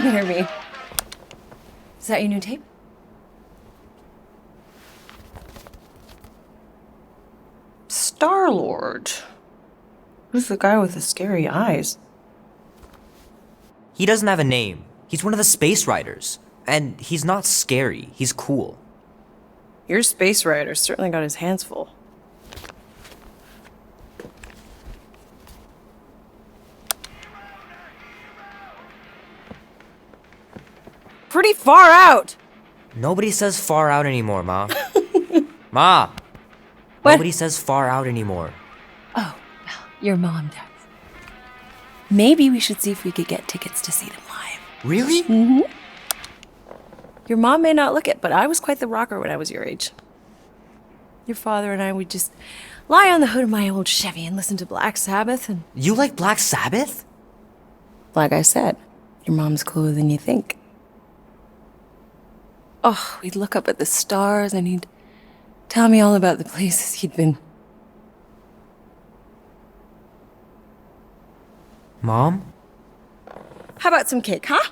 can hear me. Is that your new tape? Star-Lord. Who's the guy with the scary eyes? He doesn't have a name. He's one of the space riders. And he's not scary, he's cool. Your space rider certainly got his hands full. Pretty far out! Nobody says far out anymore, Ma. Ma! What? Nobody says far out anymore. Oh, well, your mom does. Maybe we should see if we could get tickets to see them live. Really? Mm-hmm. Your mom may not look it, but I was quite the rocker when I was your age. Your father and I would just lie on the hood of my old Chevy and listen to Black Sabbath and... You like Black Sabbath? Like I said, your mom's cooler than you think. Oh, we'd look up at the stars and he'd tell me all about the places he'd been. Mom? How about some cake, huh?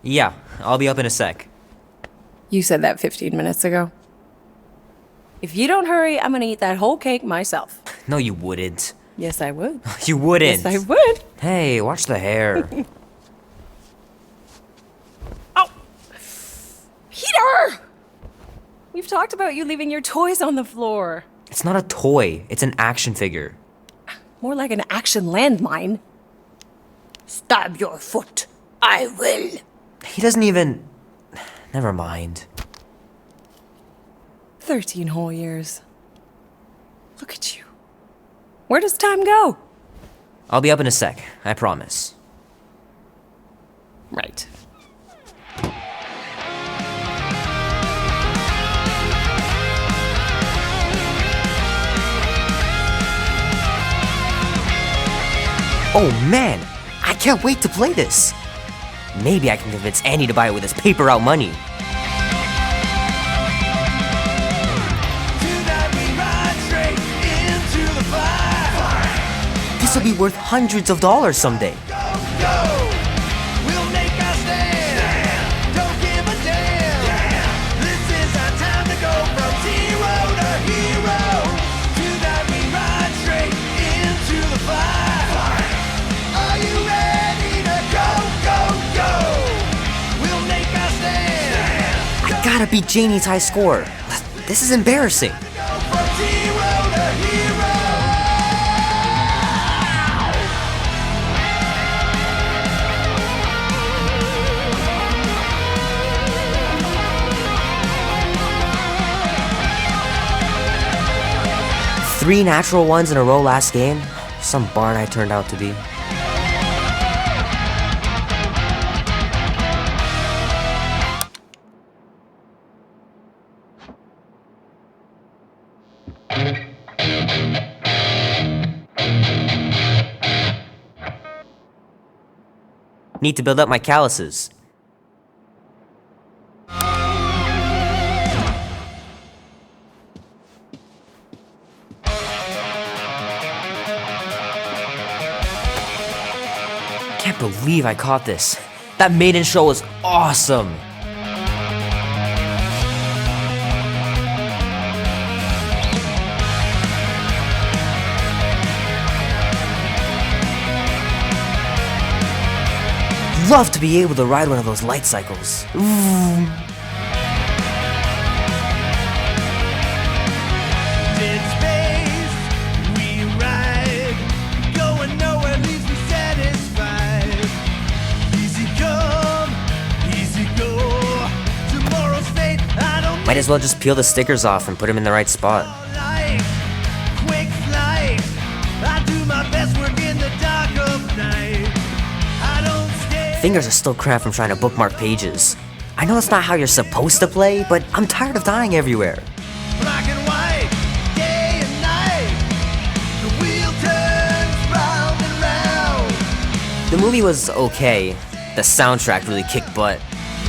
Yeah, I'll be up in a sec. You said that 15 minutes ago. If you don't hurry, I'm gonna eat that whole cake myself. No, you wouldn't. Yes, I would. You wouldn't. Yes, I would. Hey, watch the hair. Oh! Peter! We've talked about you leaving your toys on the floor. It's not a toy, it's an action figure. More like an action landmine. Stab your foot. I will. He doesn't even... Never mind. 13 whole years. Look at you. Where does time go? I'll be up in a sec, I promise. Right. Oh man, I can't wait to play this. Maybe I can convince Andy to buy it with his paper out money. This will be worth hundreds of dollars someday. Gotta beat Janie's high score. This is embarrassing. Three natural ones in a row last game. Some barn I turned out to be. Need to build up my calluses. Can't believe I caught this. That maiden show was awesome. Love to be able to ride one of those light cycles. Ooh. Might as well just peel the stickers off and put them in the right spot. Fingers are still cramped from trying to bookmark pages. I know that's not how you're supposed to play, but I'm tired of dying everywhere. Black and white, day and night, the wheel turns round and round. The movie was okay. The soundtrack really kicked butt.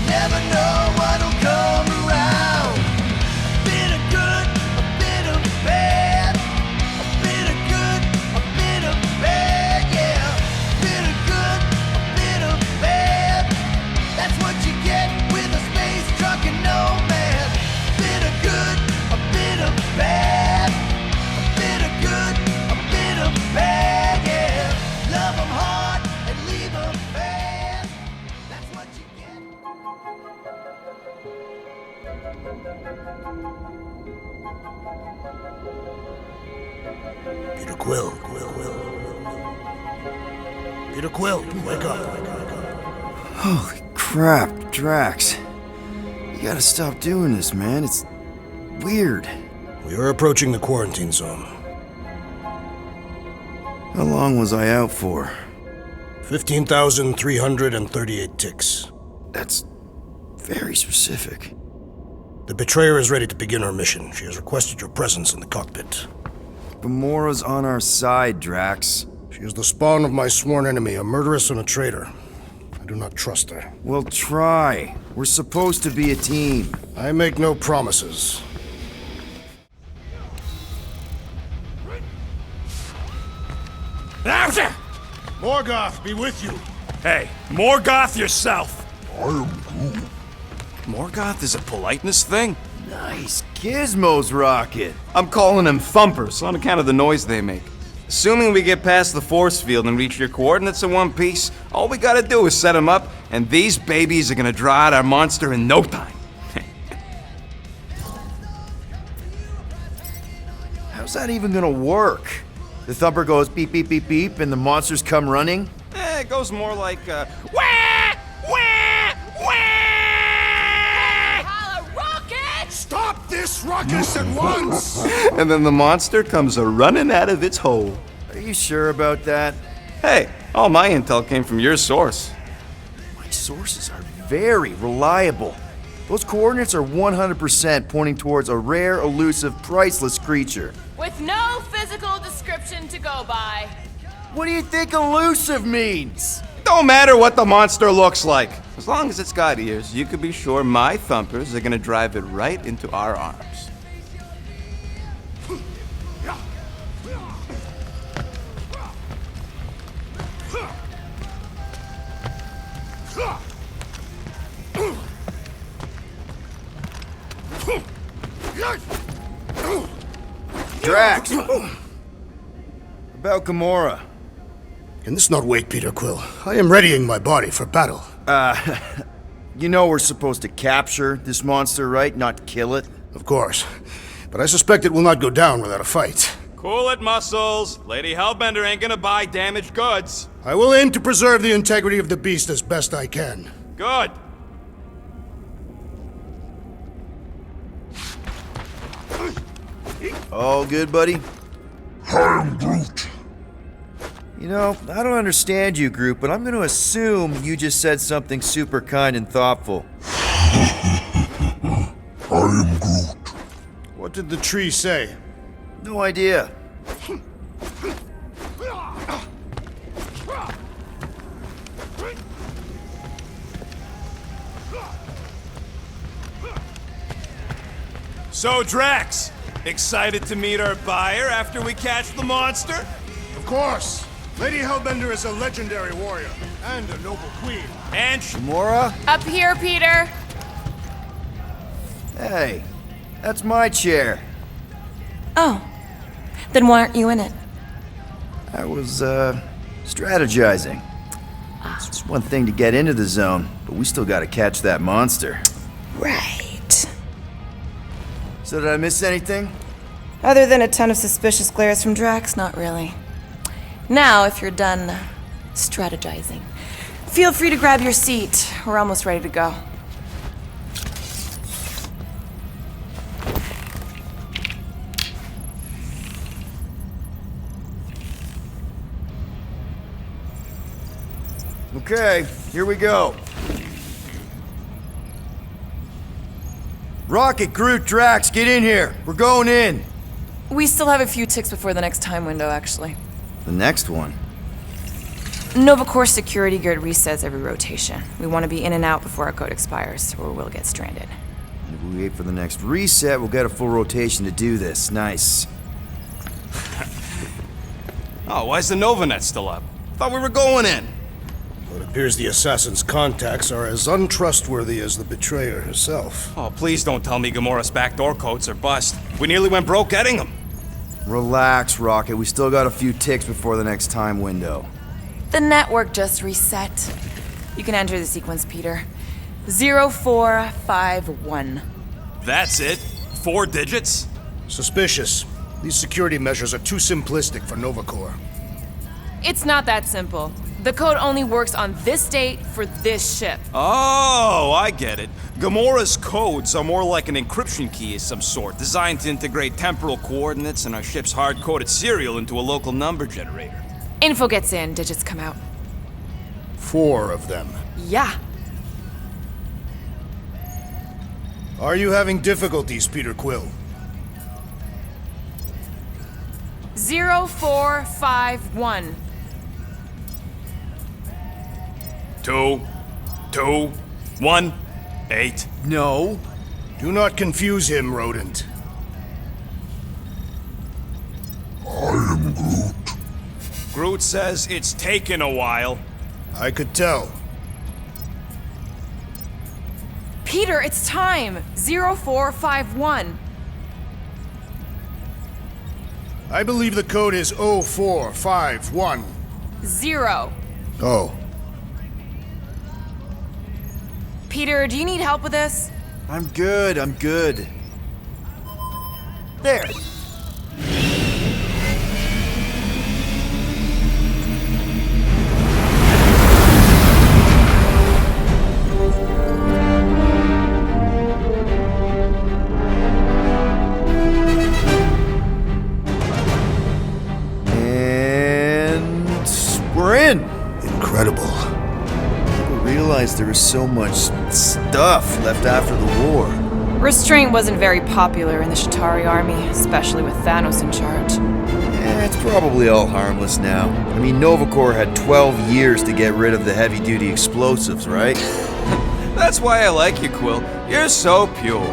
Never know what'll come around. A bit of good, a bit of bad. A bit of good, a bit of bad, yeah. A bit of good, a bit of bad. Peter Quill. Peter Quill, wake up. Holy crap, Drax. You gotta stop doing this, man. It's weird. We are approaching the quarantine zone. How long was I out for? 15,338 ticks. That's very specific. The betrayer is ready to begin her mission. She has requested your presence in the cockpit. Gamora's on our side, Drax. She is the spawn of my sworn enemy, a murderess and a traitor. I do not trust her. Well, try. We're supposed to be a team. I make no promises. Morgoth, be with you. Hey, Morgoth yourself! Morgoth is a politeness thing? Nice gizmos, Rocket. I'm calling them thumpers on account of the noise they make. Assuming we get past the force field and reach your coordinates in one piece, all we gotta do is set them up, and these babies are gonna draw out our monster in no time. How's that even gonna work? The thumper goes beep, beep, beep, beep, and the monsters come running? It goes more like, wah! Wah! Wah! Holla, rocket! Stop this ruckus at once! And then the monster comes a-running out of its hole. Are you sure about that? Hey, all my intel came from your source. My sources are very reliable. Those coordinates are 100% pointing towards a rare, elusive, priceless creature. With no physical description to go by. What do you think elusive means? Don't matter what the monster looks like. As long as it's got ears, you can be sure my thumpers are gonna drive it right into our arms. Drax! About Gamora. Can this not wait, Peter Quill? I am readying my body for battle. You know we're supposed to capture this monster, right? Not kill it? Of course. But I suspect it will not go down without a fight. Cool it, Muscles. Lady Hellbender ain't gonna buy damaged goods. I will aim to preserve the integrity of the beast as best I can. Good. All good, buddy? I am Groot. You know, I don't understand you, Groot, but I'm gonna assume you just said something super kind and thoughtful. I am Groot. What did the tree say? No idea. So, Drax, excited to meet our buyer after we catch the monster? Of course. Lady Hellbender is a legendary warrior and a noble queen. And Gamora? Up here, Peter. Hey, that's my chair. Oh. Then why aren't you in it? I was, strategizing. It's just one thing to get into the zone, but we still gotta catch that monster. Right. So did I miss anything? Other than a ton of suspicious glares from Drax, not really. Now, if you're done strategizing, feel free to grab your seat. We're almost ready to go. Okay, here we go. Rocket, Groot, Drax, get in here. We're going in. We still have a few ticks before the next time window, actually. The next one. Nova Corps security grid resets every rotation. We want to be in and out before our code expires, or we'll get stranded. If we wait for the next reset, we'll get a full rotation to do this. Nice. Oh, why's the Novanet still up? Thought we were going in. Well, it appears the assassin's contacts are as untrustworthy as the betrayer herself. Oh, please don't tell me Gamora's backdoor codes are bust. We nearly went broke getting them. Relax, Rocket. We still got a few ticks before the next time window. The network just reset. You can enter the sequence, Peter. 0451. that's it? 4 digits? Suspicious. These security measures are too simplistic for Novacore. It's not that simple. The code only works on this date for this ship. Oh, I get it. Gamora's codes are more like an encryption key of some sort, designed to integrate temporal coordinates and our ship's hard-coded serial into a local number generator. Info gets in, digits come out. 4 of them. Yeah. Are you having difficulties, Peter Quill? 0451. 2, 2, 1, 8. No. Do not confuse him, rodent. Groot says it's taken a while. I could tell. Peter, it's time. 0451. I believe the code is 0451. 0. Oh. Peter, do you need help with this? I'm good. There. And we're in. Incredible. People realized there was so much stuff left after the war. Restraint wasn't very popular in the Shatari army, especially with Thanos in charge. It's probably all harmless now. I mean, Novacore had 12 years to get rid of the heavy-duty explosives, right? That's why I like you, Quill. You're so pure.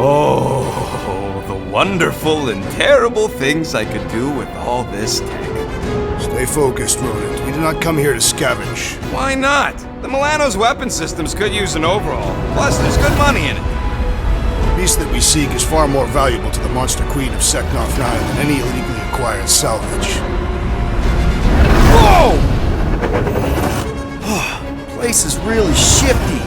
Oh, the wonderful and terrible things I could do with all this tech. Stay focused, rodent. We did not come here to scavenge. Why not? The Milano's weapon systems could use an overhaul. Plus, there's good money in it. The beast that we seek is far more valuable to the Monster Queen of Seknov 9 than any illegally acquired salvage. Whoa! Place is really shifty.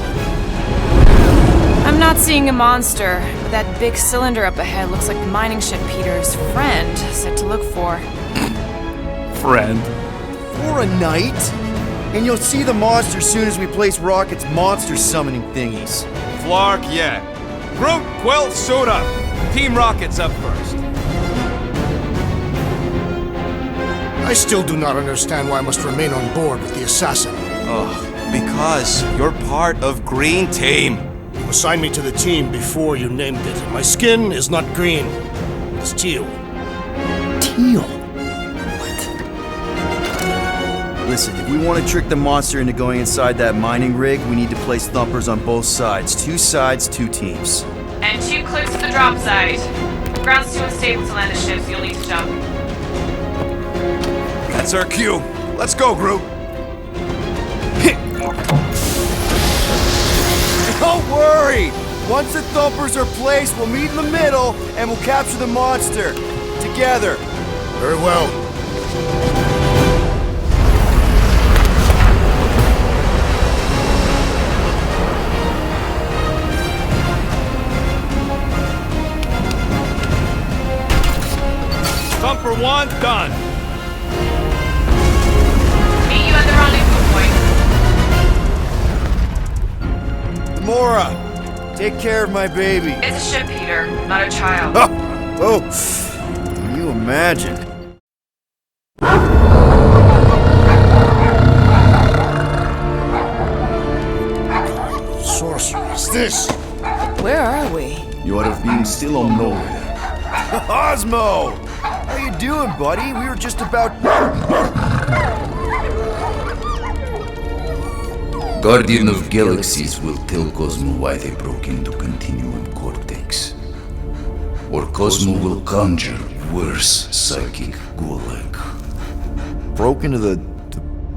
I'm not seeing a monster, but that big cylinder up ahead looks like the mining ship Peter's friend said to look for. Friend. For a night? And you'll see the monster soon as we place Rocket's monster summoning thingies. Flark, yeah. Groot, Quill, suit up. Team Rocket's up first. I still do not understand why I must remain on board with the assassin. Ugh, because you're part of Green Team. You assigned me to the team before you named it. My skin is not green. It's teal. Teal? Listen, if we want to trick the monster into going inside that mining rig, we need to place thumpers on both sides. 2 sides, 2 teams. And 2 clicks to the drop site. Ground's too unstable to land the ship, so you'll need to jump. That's our cue. Let's go, Groot. Don't worry! Once the thumpers are placed, we'll meet in the middle and we'll capture the monster. Together. Very well. Thumper 1, done. Meet you at the rendezvous point. Gamora, take care of my baby. It's a ship, Peter, not a child. Oh, can you imagine? Sorcery is this? Where are we? You have been still on nowhere. Osmo! How you doing, buddy? We were just about... Guardian of Galaxies will tell Cosmo why they broke into Continuum Cortex. Or Cosmo will conjure worse psychic gulag. Broke into the...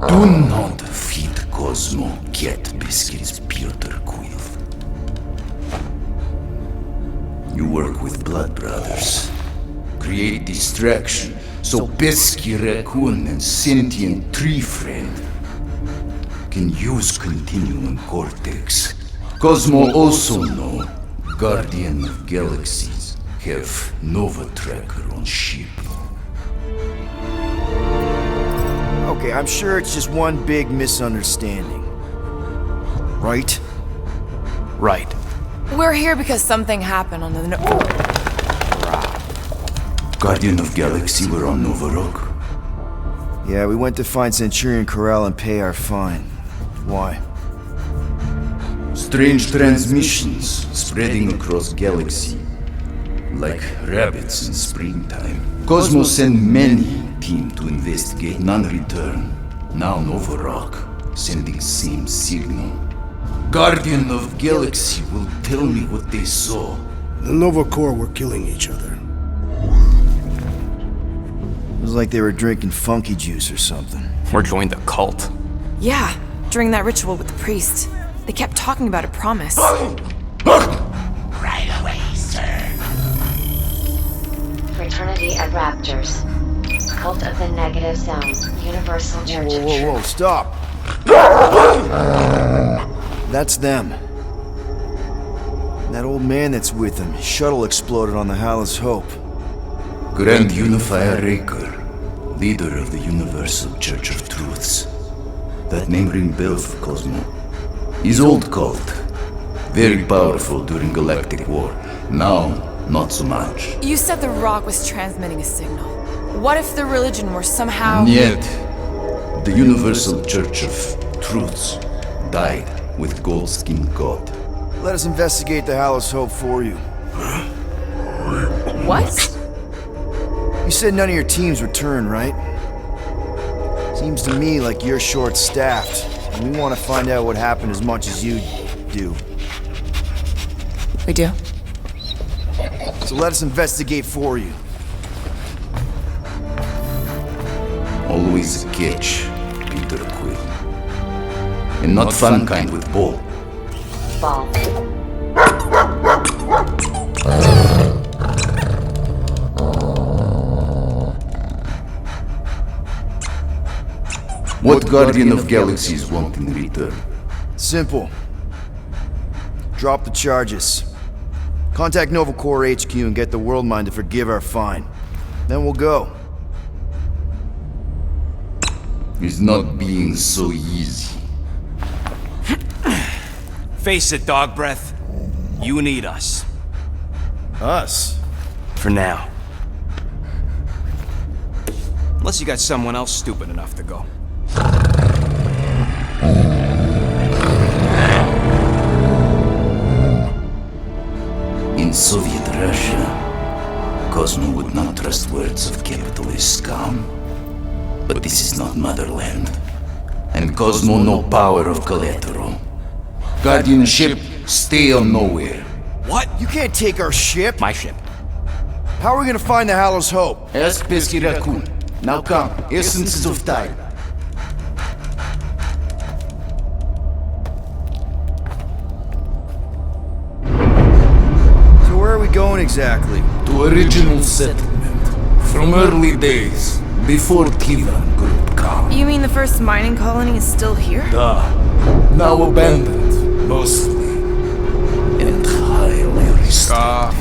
Do not feed Cosmo cat biscuits, Piotr Quill. You work with Blood Brothers. Create distraction so Pesky Raccoon and Sentient Tree Friend can use Continuum Cortex. Cosmo also know Guardian of Galaxies have Nova Tracker on ship. Okay, I'm sure it's just one big misunderstanding. Right? Right. We're here because something happened on the Guardian of Galaxy were on Nova Rock. Yeah, we went to find Centurion Corral and pay our fine. Why? Strange transmissions spreading across galaxy, like rabbits in springtime. Cosmos sent many team to investigate, none return. Now Nova Rock, sending same signal. Guardian of Galaxy will tell me what they saw. The Nova Corps were killing each other. It was like they were drinking funky juice or something. Or joined a cult. Yeah, during that ritual with the priest. They kept talking about a promise. Right away, sir. Fraternity of Raptors. Cult of the Negative Zone. Universal Church of Whoa, Truth. stop! That's them. That old man that's with them. His shuttle exploded on the Hallis Hope. Grand Unifier Raker, leader of the Universal Church of Truths. That name ring bell for Cosmo. His old cult. Very powerful during Galactic War. Now, not so much. You said the rock was transmitting a signal. What if the religion were somehow... Yet, the Universal Church of Truths died with Goldskin God. Let us investigate the Hallis Hope for you. What? You said none of your teams returned, right? Seems to me like you're short-staffed, and we want to find out what happened as much as you do. We do. So let us investigate for you. Always a catch, Peter Quill. And not fun kind with ball. Ball. What Guardian of Galaxies want in return? Simple. Drop the charges. Contact Nova Corps HQ and get the World Mind to forgive our fine. Then we'll go. It's not being so easy. Face it, dog breath. You need us. Us? For now. Unless you got someone else stupid enough to go. In Soviet Russia, Cosmo would not trust words of capitalist scum. But this is not motherland. And Cosmo no power of collateral. Guardianship, stay on nowhere. What? You can't take our ship! My ship. How are we gonna find the Hallis Hope? Ask Pesky Raccoon. Now come, essences of time. So where are we going exactly? To original settlement. From early days, before Tivan Group come. You mean the first mining colony is still here? Now abandoned, mostly. And highly restricted.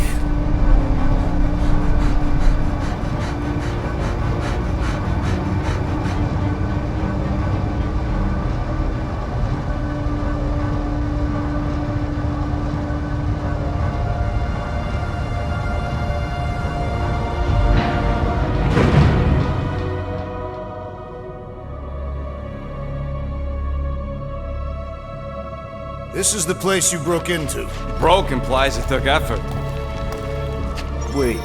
This is the place you broke into. Broke implies it took effort. Wait,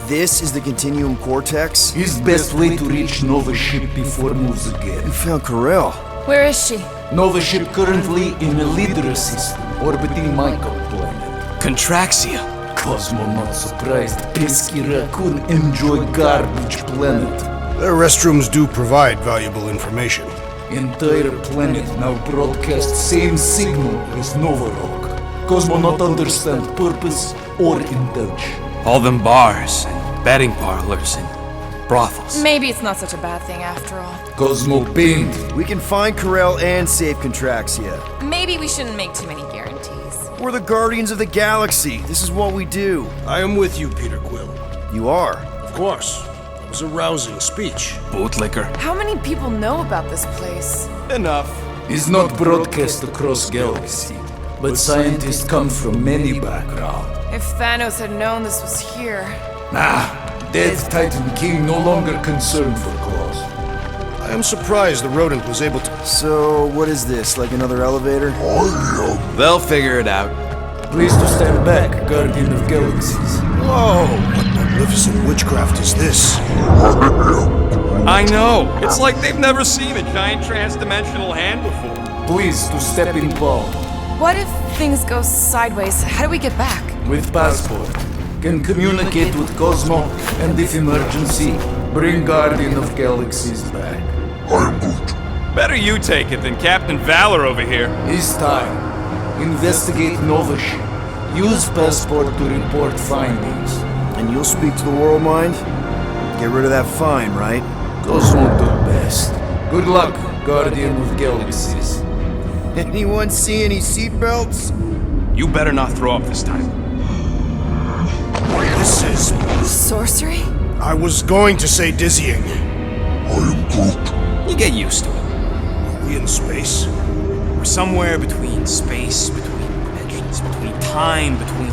this is the Continuum Cortex? His best way to reach Nova ship before moves You again. found Corel. Where is she? Nova ship currently in a Lydra system, orbiting Michael planet. Contraxia. Cosmo not surprised. Pesky Raccoon enjoy garbage planet. Their restrooms do provide valuable information. Entire planet now broadcast same signal as Nova Rock. Cosmo not understand purpose or indulge. All them bars and betting parlors and brothels. Maybe it's not such a bad thing after all. Cosmo pained. We can find Corel and save Contraxia. Maybe we shouldn't make too many guarantees. We're the Guardians of the Galaxy. This is what we do. I am with you, Peter Quill. You are. Of course. It was a rousing speech. Bootlicker. How many people know about this place? Enough. Is not broadcast across galaxy, but scientists come from many backgrounds. If Thanos had known this was here. Dead Titan King no longer concerned for cause. I am surprised the rodent was able to... So, what is this? Like another elevator? They'll figure it out. Please to stand back, Guardian of Galaxies. Whoa! What magnificent witchcraft is this? I know. It's like they've never seen a giant trans-dimensional hand before. Please to step in palm. What if things go sideways? How do we get back? With passport. Can communicate with Cosmo, and if emergency, bring Guardian of Galaxies back. Better you take it than Captain Valor over here. It's time. Investigate Nova ship. Use passport to report findings. And you'll speak to the World Mind? Get rid of that fine, right? Cosmo do best. Good luck, Guardian of Galaxies. Anyone see any seatbelts? You better not throw up this time. This is... Sorcery? I was going to say dizzying. You get used to it. Are we in space? We're somewhere between space, between dimensions, between time, between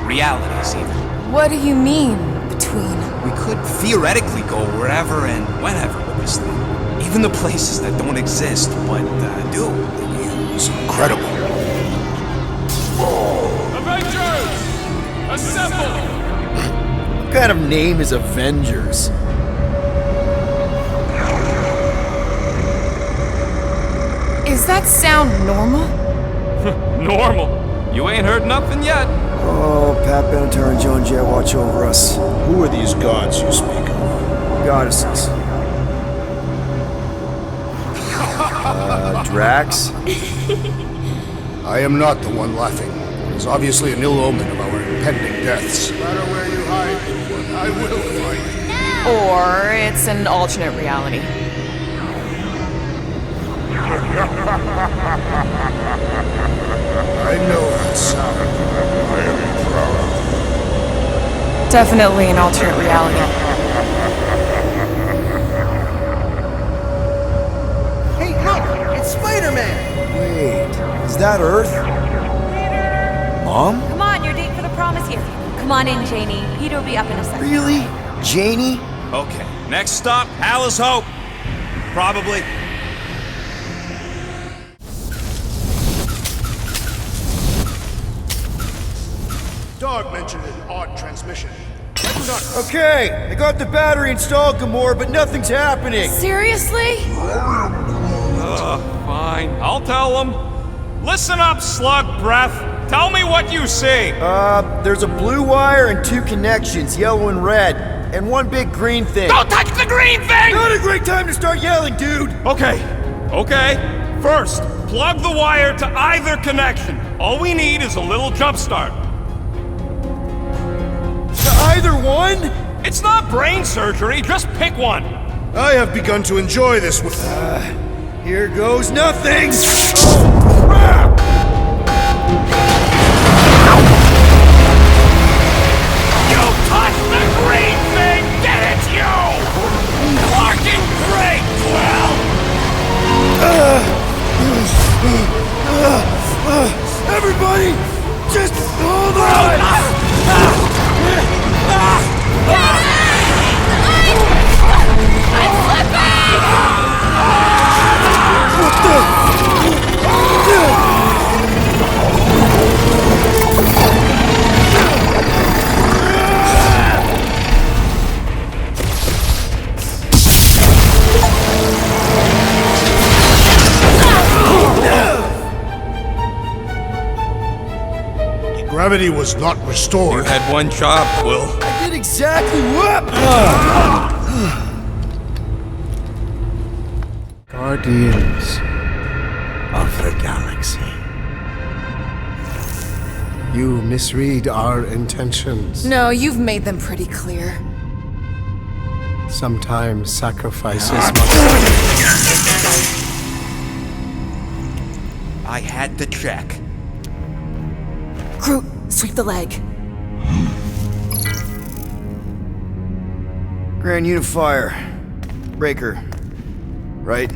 realities even. What do you mean, between? We could theoretically go wherever and whenever with this thing. Even the places that don't exist, but do. It's incredible. Avengers! Assemble! What kind of name is Avengers? Is that sound normal? Normal. You ain't heard nothing yet. Oh, Pat Benatar and Joan Jett watch over us. Who are these gods you speak of? Goddesses. Drax? I am not the one laughing. It is obviously an ill omen of our impending deaths. No matter where you hide, I will find you. Or it's an alternate reality. I know that sound. I am proud. Definitely an alternate reality. Hey, look! It's Spider-Man! Wait, is that Earth? Mom? Come on, your date for the prom is here. Come on in, Janie. Peter will be up in a second. Really? Janie? Okay, next stop, Alice Hope. Probably. Dog mentioned an odd transmission. Okay, I got the battery installed, Gamora, but nothing's happening. Seriously? Fine. I'll tell them. Listen up, slug breath. Tell me what you see. There's a blue wire and two connections, yellow and red, and one big green thing. Don't touch the green thing! Not a great time to start yelling, dude! Okay. First, plug the wire to either connection. All we need is a little jump start. To either one? It's not brain surgery, just pick one. I have begun to enjoy this with... Here goes nothing! You touch the green thing, get it, you! Fucking great, Quill! Everybody, just hold on! I'm slipping! What the? Gravity was not restored. You had one job, Quill. I did exactly what? Guardians of the Galaxy. You misread our intentions. No, you've made them pretty clear. Sometimes sacrifices I had to check. Recruit, sweep the leg. Grand Unifier. Breaker. Right?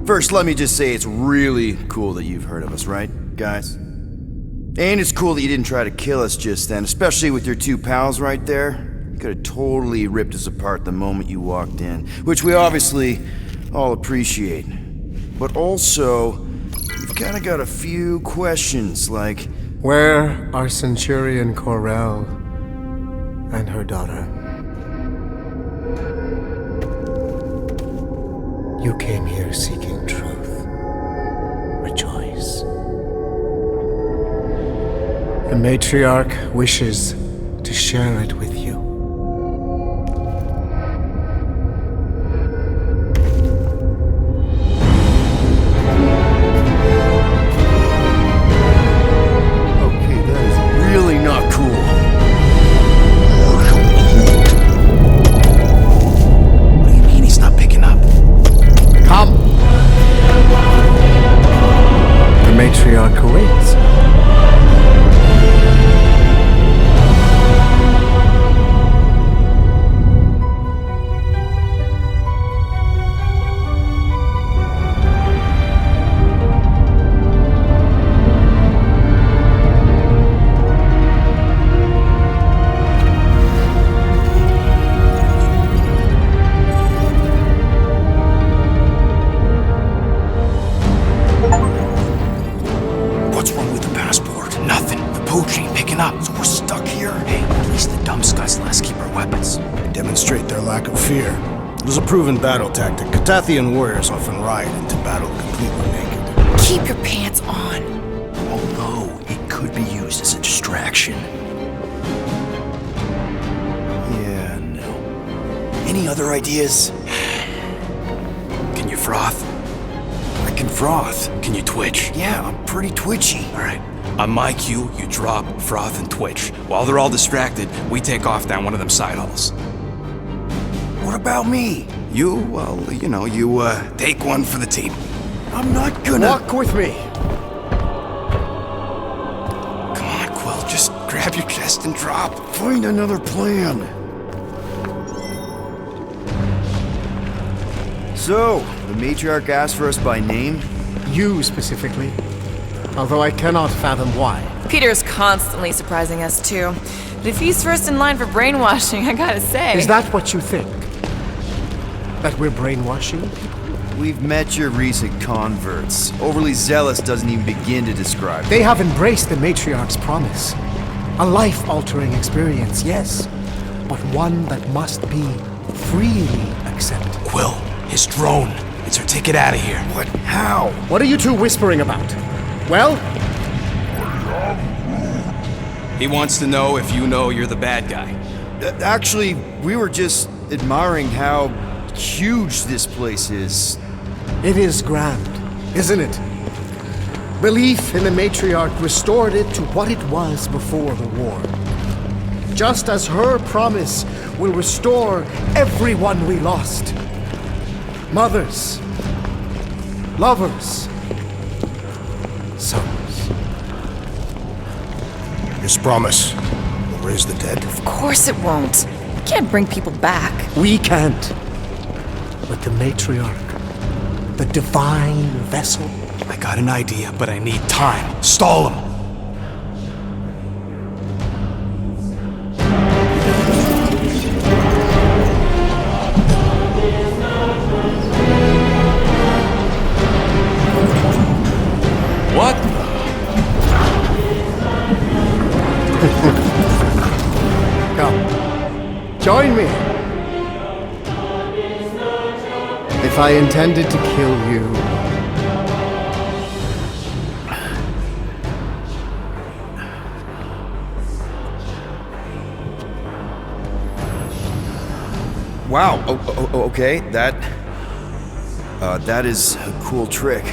First, let me just say it's really cool that you've heard of us, right, guys? And it's cool that you didn't try to kill us just then, especially with your two pals right there. You could have totally ripped us apart the moment you walked in, which we obviously all appreciate. But also, we've kind of got a few questions, like... Where are Centurion Corel and her daughter? You came here seeking truth. Rejoice. The matriarch wishes to share it with you. Okay, that is really not cool. What do you mean he's not picking up? Come! The matriarch awaits. What's wrong with the passport? Nothing. The pooch ain't picking up. So we're stuck here. Hey, at least the dumb scuds let us keep our weapons. They demonstrate their lack of fear. It was a proven battle tactic. Katathian warriors often ride into battle completely naked. Keep your pants on. Although, it could be used as a distraction. Yeah, no. Any other ideas? Can you froth? I can froth. Can you twitch? Yeah, I'm pretty twitchy. Alright. On my cue, you drop, froth, and twitch. While they're all distracted, we take off down one of them side halls. What about me? You, well, you take one for the team. I'm not gonna... Walk with me. Come on, Quill, just grab your chest and drop. Find another plan. So, the matriarch asked for us by name? You specifically. Although I cannot fathom why. Peter's constantly surprising us, too. But if he's first in line for brainwashing, I gotta say... Is that what you think? That we're brainwashing? We've met your recent converts. Overly zealous doesn't even begin to describe it. They have embraced the matriarch's promise. A life-altering experience, yes. But one that must be freely accepted. Quill, his drone. It's our ticket out of here. What? How? What are you two whispering about? Well? He wants to know if you know you're the bad guy. Actually, we were just admiring how huge this place is. It is grand, isn't it? Belief in the matriarch restored it to what it was before the war. Just as her promise will restore everyone we lost. Mothers, lovers, sons. His promise will raise the dead. Of course it won't. You can't bring people back. We can't. But the matriarch, the divine vessel. I got an idea, but I need time. Stall him. What? Come, join me. If I intended to kill you, Wow, okay, that is a cool trick.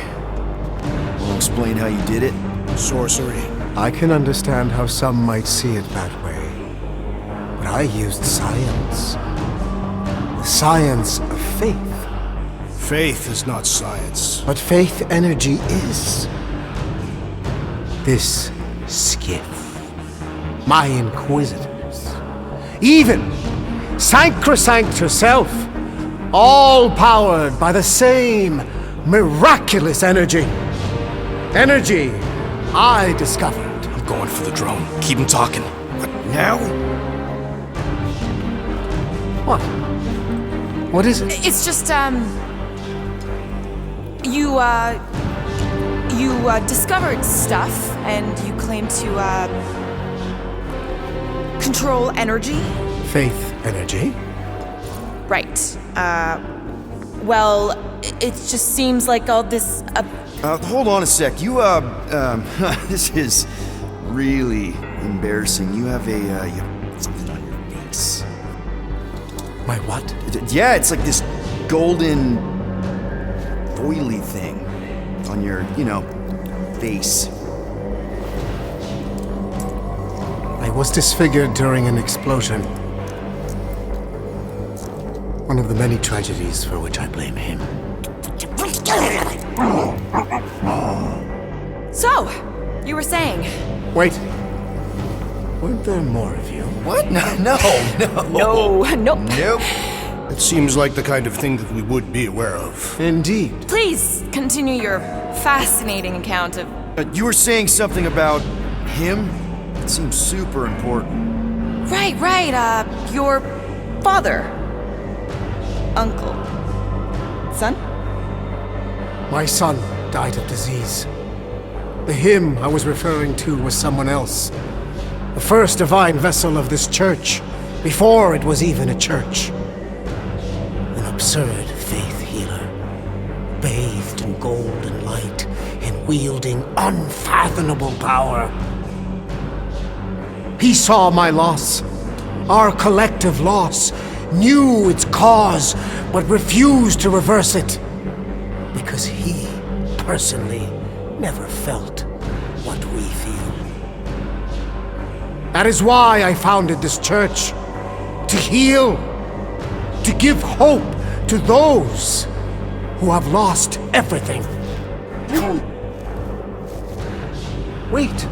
Wanna explain how you did it? Sorcery. I can understand how some might see it that way. But I used science. The science of faith. Faith is not science. But faith energy is. This skiff, my inquisitors, even Sacrosanct herself, all powered by the same miraculous energy. Energy I discovered. I'm going for the drone. Keep him talking. What, now? What? What is it? It's just, you discovered stuff, and you claim to, control energy? Faith energy? Right. Well, it just seems like all this, Hold on a sec. You, this is really embarrassing. You have you have something on your face. My what? Yeah, it's like this golden, foily thing on your, face. I was disfigured during an explosion. One of the many tragedies for which I blame him. So, you were saying? Wait. Weren't there more of you? What? No. Nope. Nope. It seems like the kind of thing that we would be aware of. Indeed. Please continue your fascinating account of. You were saying something about him? It seems super important. Right, your father. Uncle. Son? My son died of disease. The him I was referring to was someone else. The first divine vessel of this church, before it was even a church. An absurd faith healer, bathed in golden light and wielding unfathomable power. He saw my loss, our collective loss, knew its cause, but refused to reverse it. Because he, personally, never felt what we feel. That is why I founded this church. To heal. To give hope to those who have lost everything. Wait,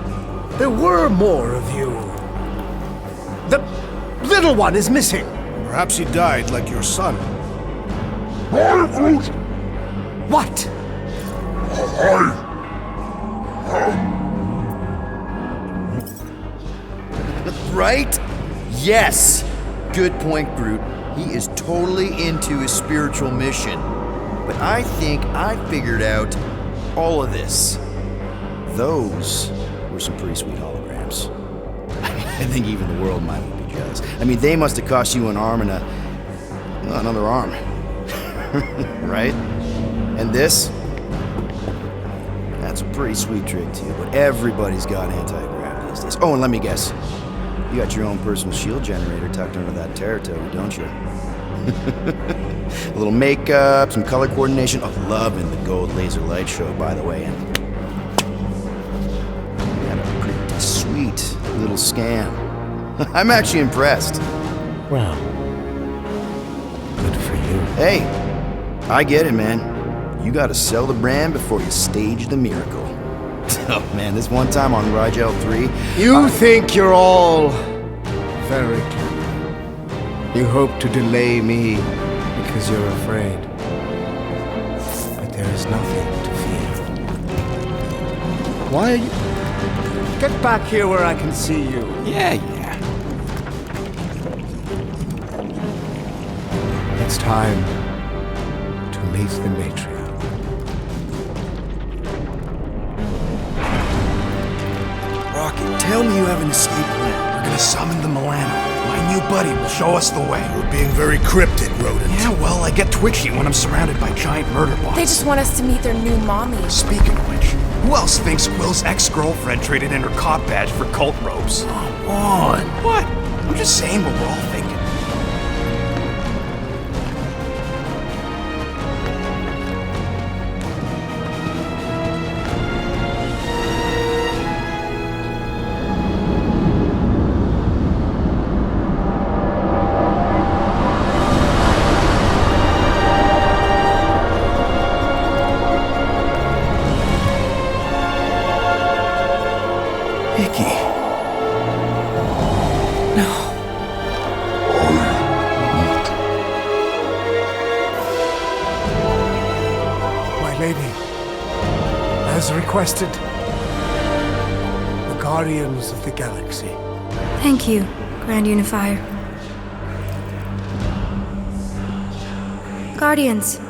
there were more of you. The little one is missing. Perhaps he died like your son. What? Right? Yes. Good point, Groot. He is totally into his spiritual mission. But I think I figured out all of this. Those were some pretty sweet holograms. I think even the world might be jealous. I mean, they must have cost you an arm and another arm. Right? And this? That's a pretty sweet trick too, but everybody's got anti-grav these days. Oh, and let me guess. You got your own personal shield generator tucked under that Teratogi, don't you? A little makeup, some color coordination. Oh, loving the gold laser light show, by the way. And you had a pretty sweet little scam. I'm actually impressed. Well, good for you. Hey, I get it, man. You gotta sell the brand before you stage the miracle. Oh man, this one time on Rigel 3... You think you're all very clever. You hope to delay me because you're afraid. But there is nothing to fear. Why are you... Get back here where I can see you. Yeah. It's time to meet the matriarch. Rocket, tell me you have an escape plan. We're gonna summon the Milano. My new buddy will show us the way. You're being very cryptic, Rodent. Yeah, well, I get twitchy when I'm surrounded by giant murder bots. They just want us to meet their new mommy. Speaking of which, who else thinks Will's ex-girlfriend traded in her cop badge for cult robes? Come on. What? I'm just saying what we're all thinking. baby. As requested, the Guardians of the Galaxy. Thank you, Grand Unifier. Guardians,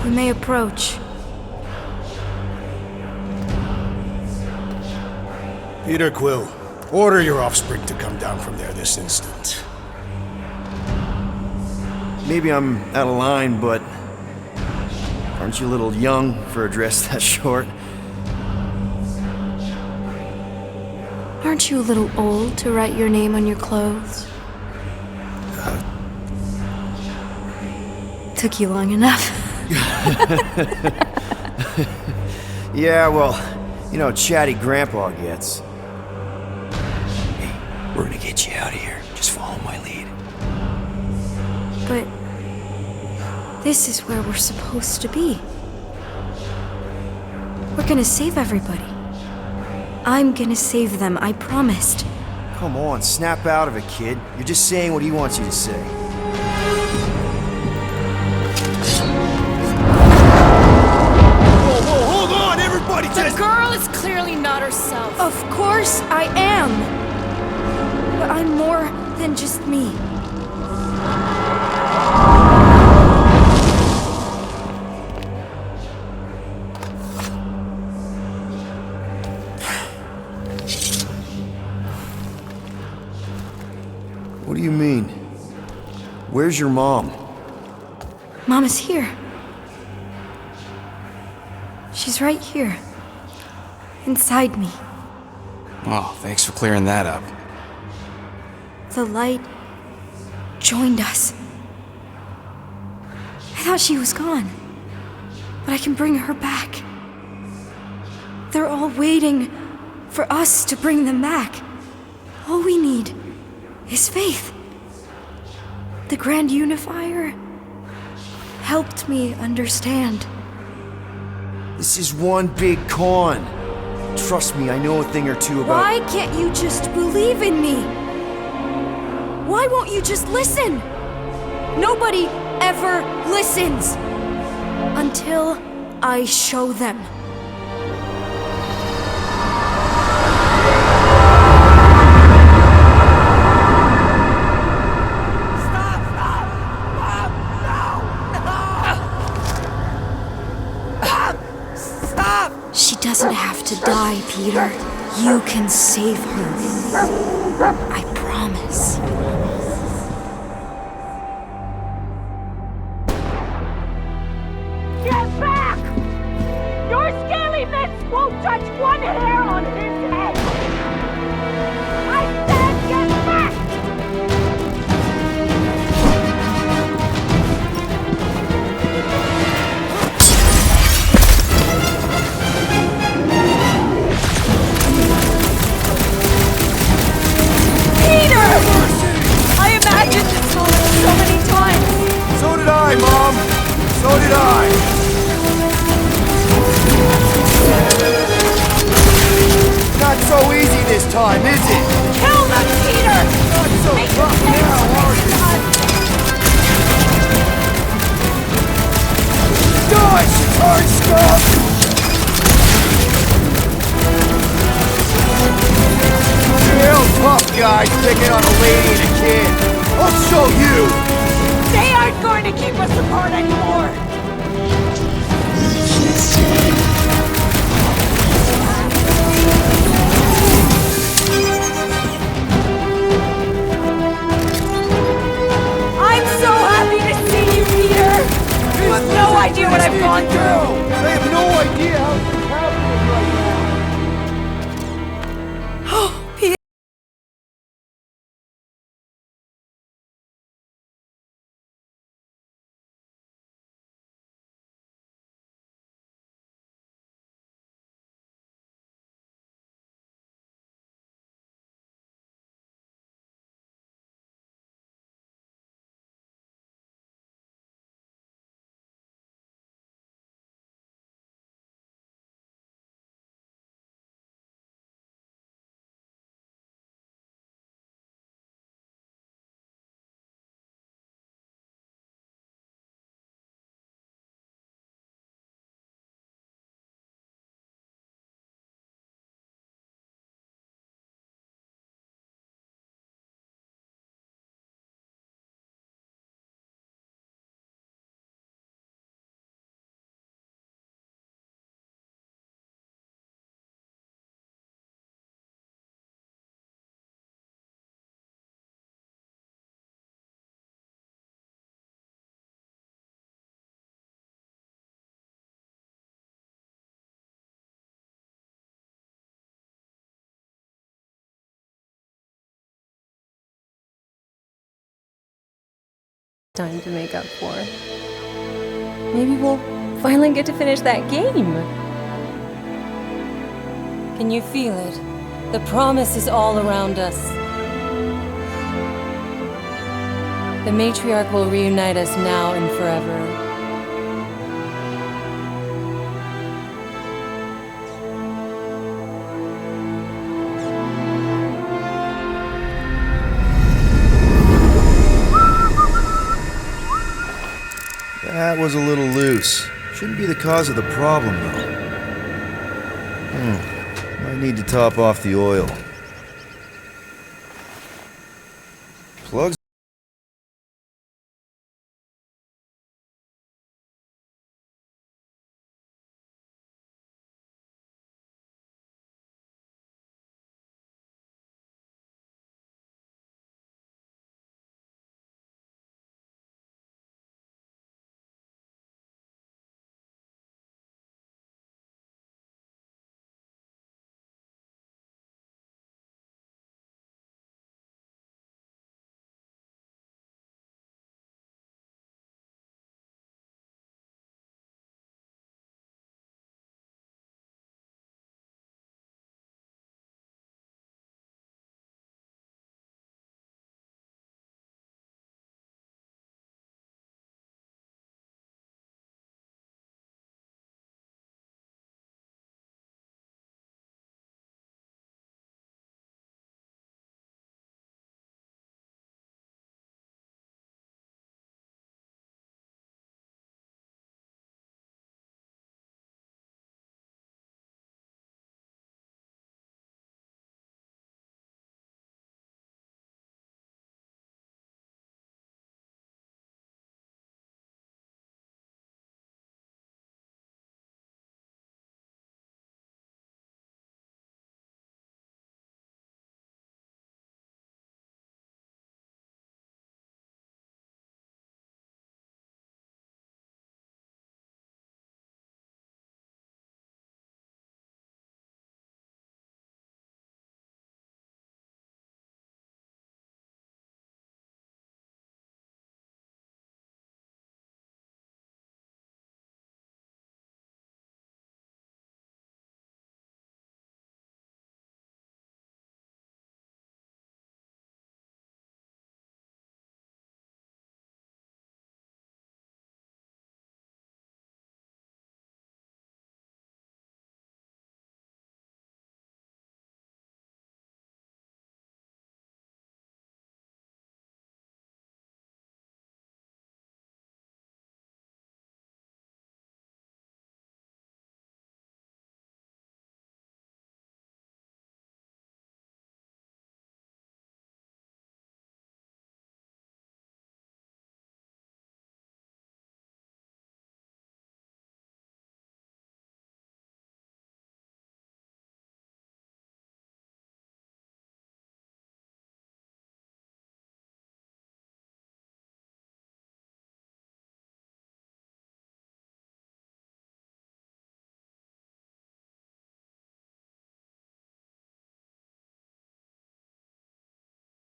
you may approach. Peter Quill, order your offspring to come down from there this instant. Maybe I'm out of line, but aren't you a little young for a dress that short? Aren't you a little old to write your name on your clothes? Took you long enough. Yeah, well, you know, chatty grandpa gets. Hey, we're gonna get you out of here. Just follow my lead. But this is where we're supposed to be. We're gonna save everybody. I'm gonna save them, I promised. Come on, snap out of it, kid. You're just saying what he wants you to say. Whoa, hold on, everybody! The girl is clearly not herself. Of course I am. But I'm more than just me. What do you mean? Where's your mom? Mama's here. She's right here. Inside me. Oh, thanks for clearing that up. The light joined us. I thought she was gone. But I can bring her back. They're all waiting for us to bring them back. All we need is faith. The Grand Unifier helped me understand. This is one big con. Trust me, I know a thing or two about— Why can't you just believe in me? Why won't you just listen? Nobody ever listens until I show them. She doesn't have to die, Peter. You can save her. I promise. Get back! Your scaly mitts won't touch one hair on his head! I said get back! I imagined this moment so many times. So did I, Mom! So did I! Not so easy this time, is it? Kill them, Peter! Not so tough now, are you? Dodge, hard stuff! Real tough guys picking on a lady and a kid. I'll show you! They aren't going to keep us apart anymore! I'm so happy to see you, Peter. You have no idea what I've gone through. They have no idea how happy right now. Oh, Peter. Time to make up for. Maybe we'll finally get to finish that game. Can you feel it? The promise is all around us. The matriarch will reunite us now and forever. That was a little loose. Shouldn't be the cause of the problem, though. Might need to top off the oil. Plugs.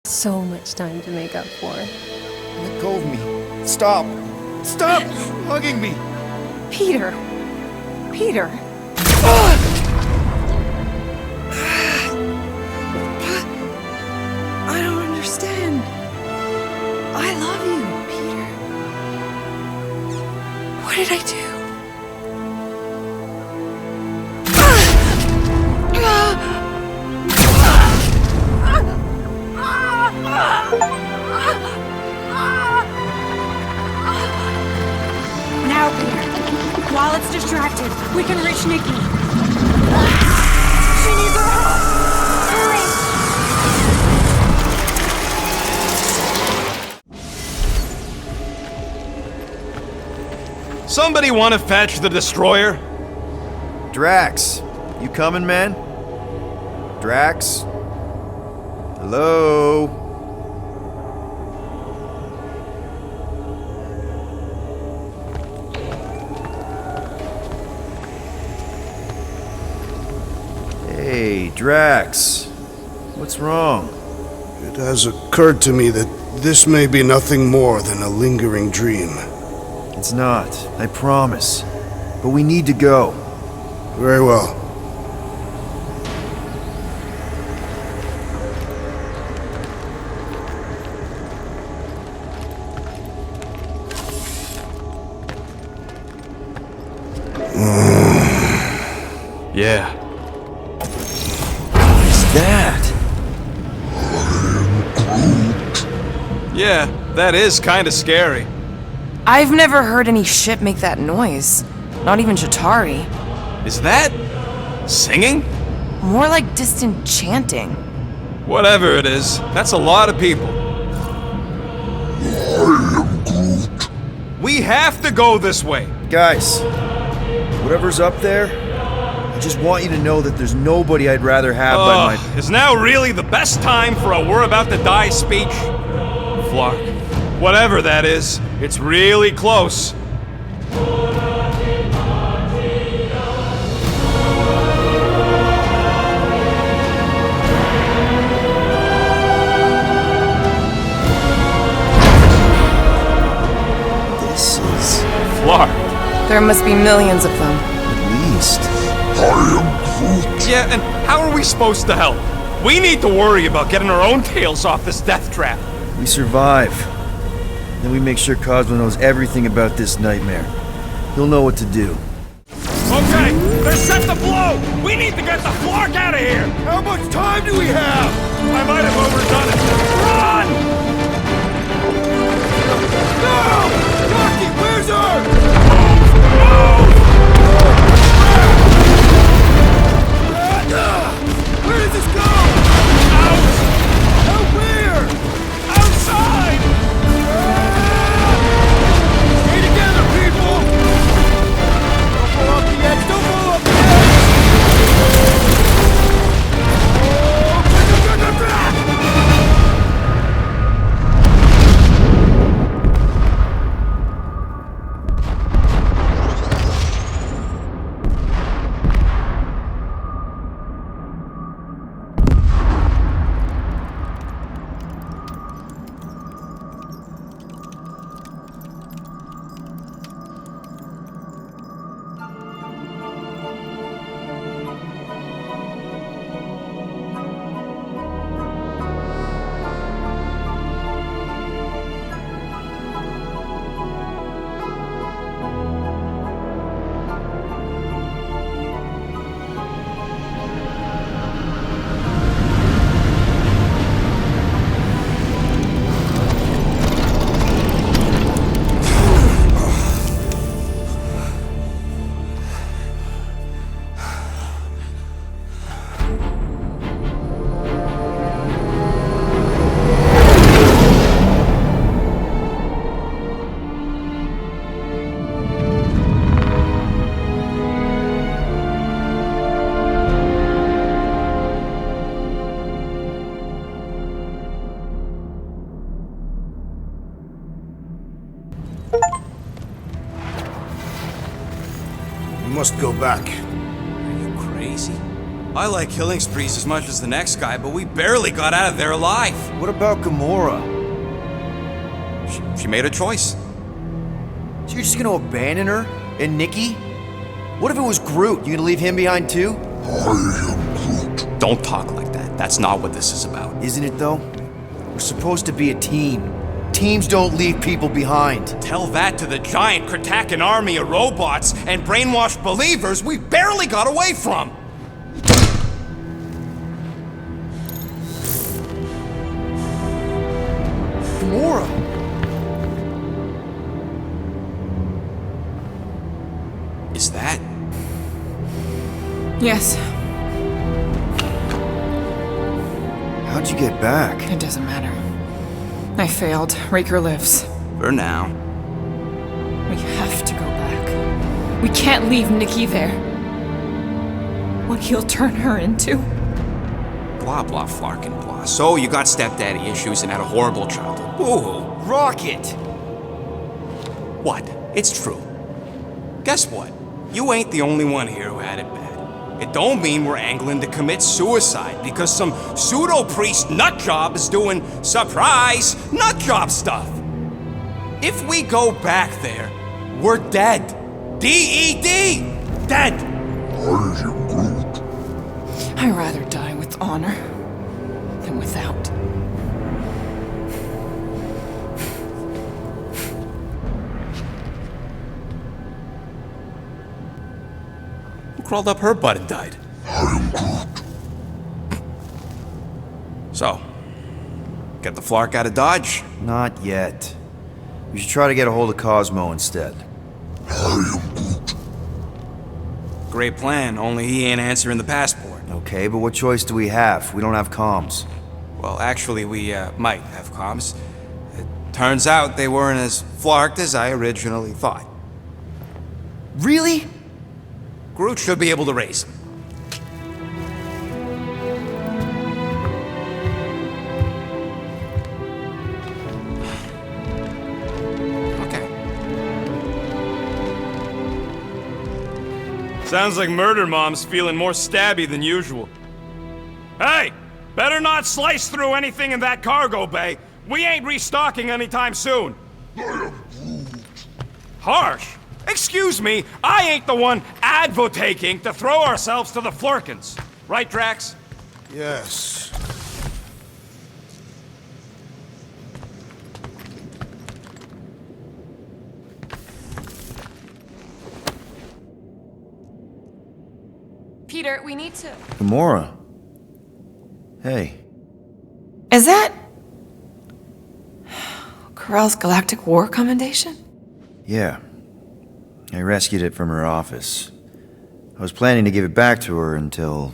So much time to make up for. Let go of me. Stop! Stop hugging me! Peter! Peter! I don't understand. I love you, Peter. What did I do? Now, Peter. While it's distracted, we can reach Nikki. She needs our help. Hurry! Somebody want to fetch the destroyer? Drax, you coming, man? Drax? Hello? Hey, Drax. What's wrong? It has occurred to me that This may be nothing more than a lingering dream. It's not, I promise. But we need to go. Very well. Yeah. What's that? Yeah, that is kinda scary. I've never heard any ship make that noise. Not even Chitauri. Is that singing? More like distant chanting. Whatever it is, that's a lot of people. We have to go this way. Guys, whatever's up there, I just want you to know that there's nobody I'd rather have by my... Is now really the best time for a we're about to die speech? Flark, whatever that is, it's really close. This is... Flark. There must be millions of them. At least. Yeah, and how are we supposed to help? We need to worry about getting our own tails off this death trap. We survive. Then we make sure Cosmo knows everything about this nightmare. He'll know what to do. Okay, they're set to blow! We need to get the Flark out of here! How much time do we have? I might have overdone it. Run! No! Rocky, where's her? Where does this go? Out! Out where? Outside! Stay together, people! Don't blow up the edge! Don't blow up the edge! We must go back. Are you crazy? I like killing sprees as much as the next guy, but we barely got out of there alive. What about Gamora? She made a choice. So you're just gonna abandon her? And Nikki? What if it was Groot? You gonna leave him behind too? Don't talk like that. That's not what this is about. Isn't it though? We're supposed to be a team. Teams don't leave people behind. Tell that to the giant Kratakan army of robots and brainwashed believers we barely got away from! Gamora! Is that? Yes. How'd you get back? It doesn't matter. I failed. Raker lives. For now. We have to go back. We can't leave Nikki there. What he'll turn her into. Blah blah flarkin' blah. So you got stepdaddy issues and had a horrible childhood. Boo-hoo. Rocket! What? It's true. Guess what? You ain't the only one here who had it bad. It don't mean we're angling to commit suicide because some pseudo-priest nutjob is doing surprise nutjob stuff. If we go back there, we're dead. D-E-D! Dead! I'd rather die with honor than without. Who crawled up her butt and died? So, get the Flark out of Dodge? Not yet. We should try to get a hold of Cosmo instead. Great plan, only he ain't answering the passport. Okay, but what choice do we have? We don't have comms. Well, actually, we might have comms. It turns out they weren't as flarked as I originally thought. Really? Groot should be able to raise them. Sounds like Murder Mom's feeling more stabby than usual. Hey! Better not slice through anything in that cargo bay. We ain't restocking anytime soon. Harsh! Excuse me, I ain't the one advocating to throw ourselves to the Flurkins. Right, Drax? Yes. Peter, we need to... Gamora. Hey. Is that... Corell's Galactic War Commendation? Yeah. I rescued it from her office. I was planning to give it back to her until...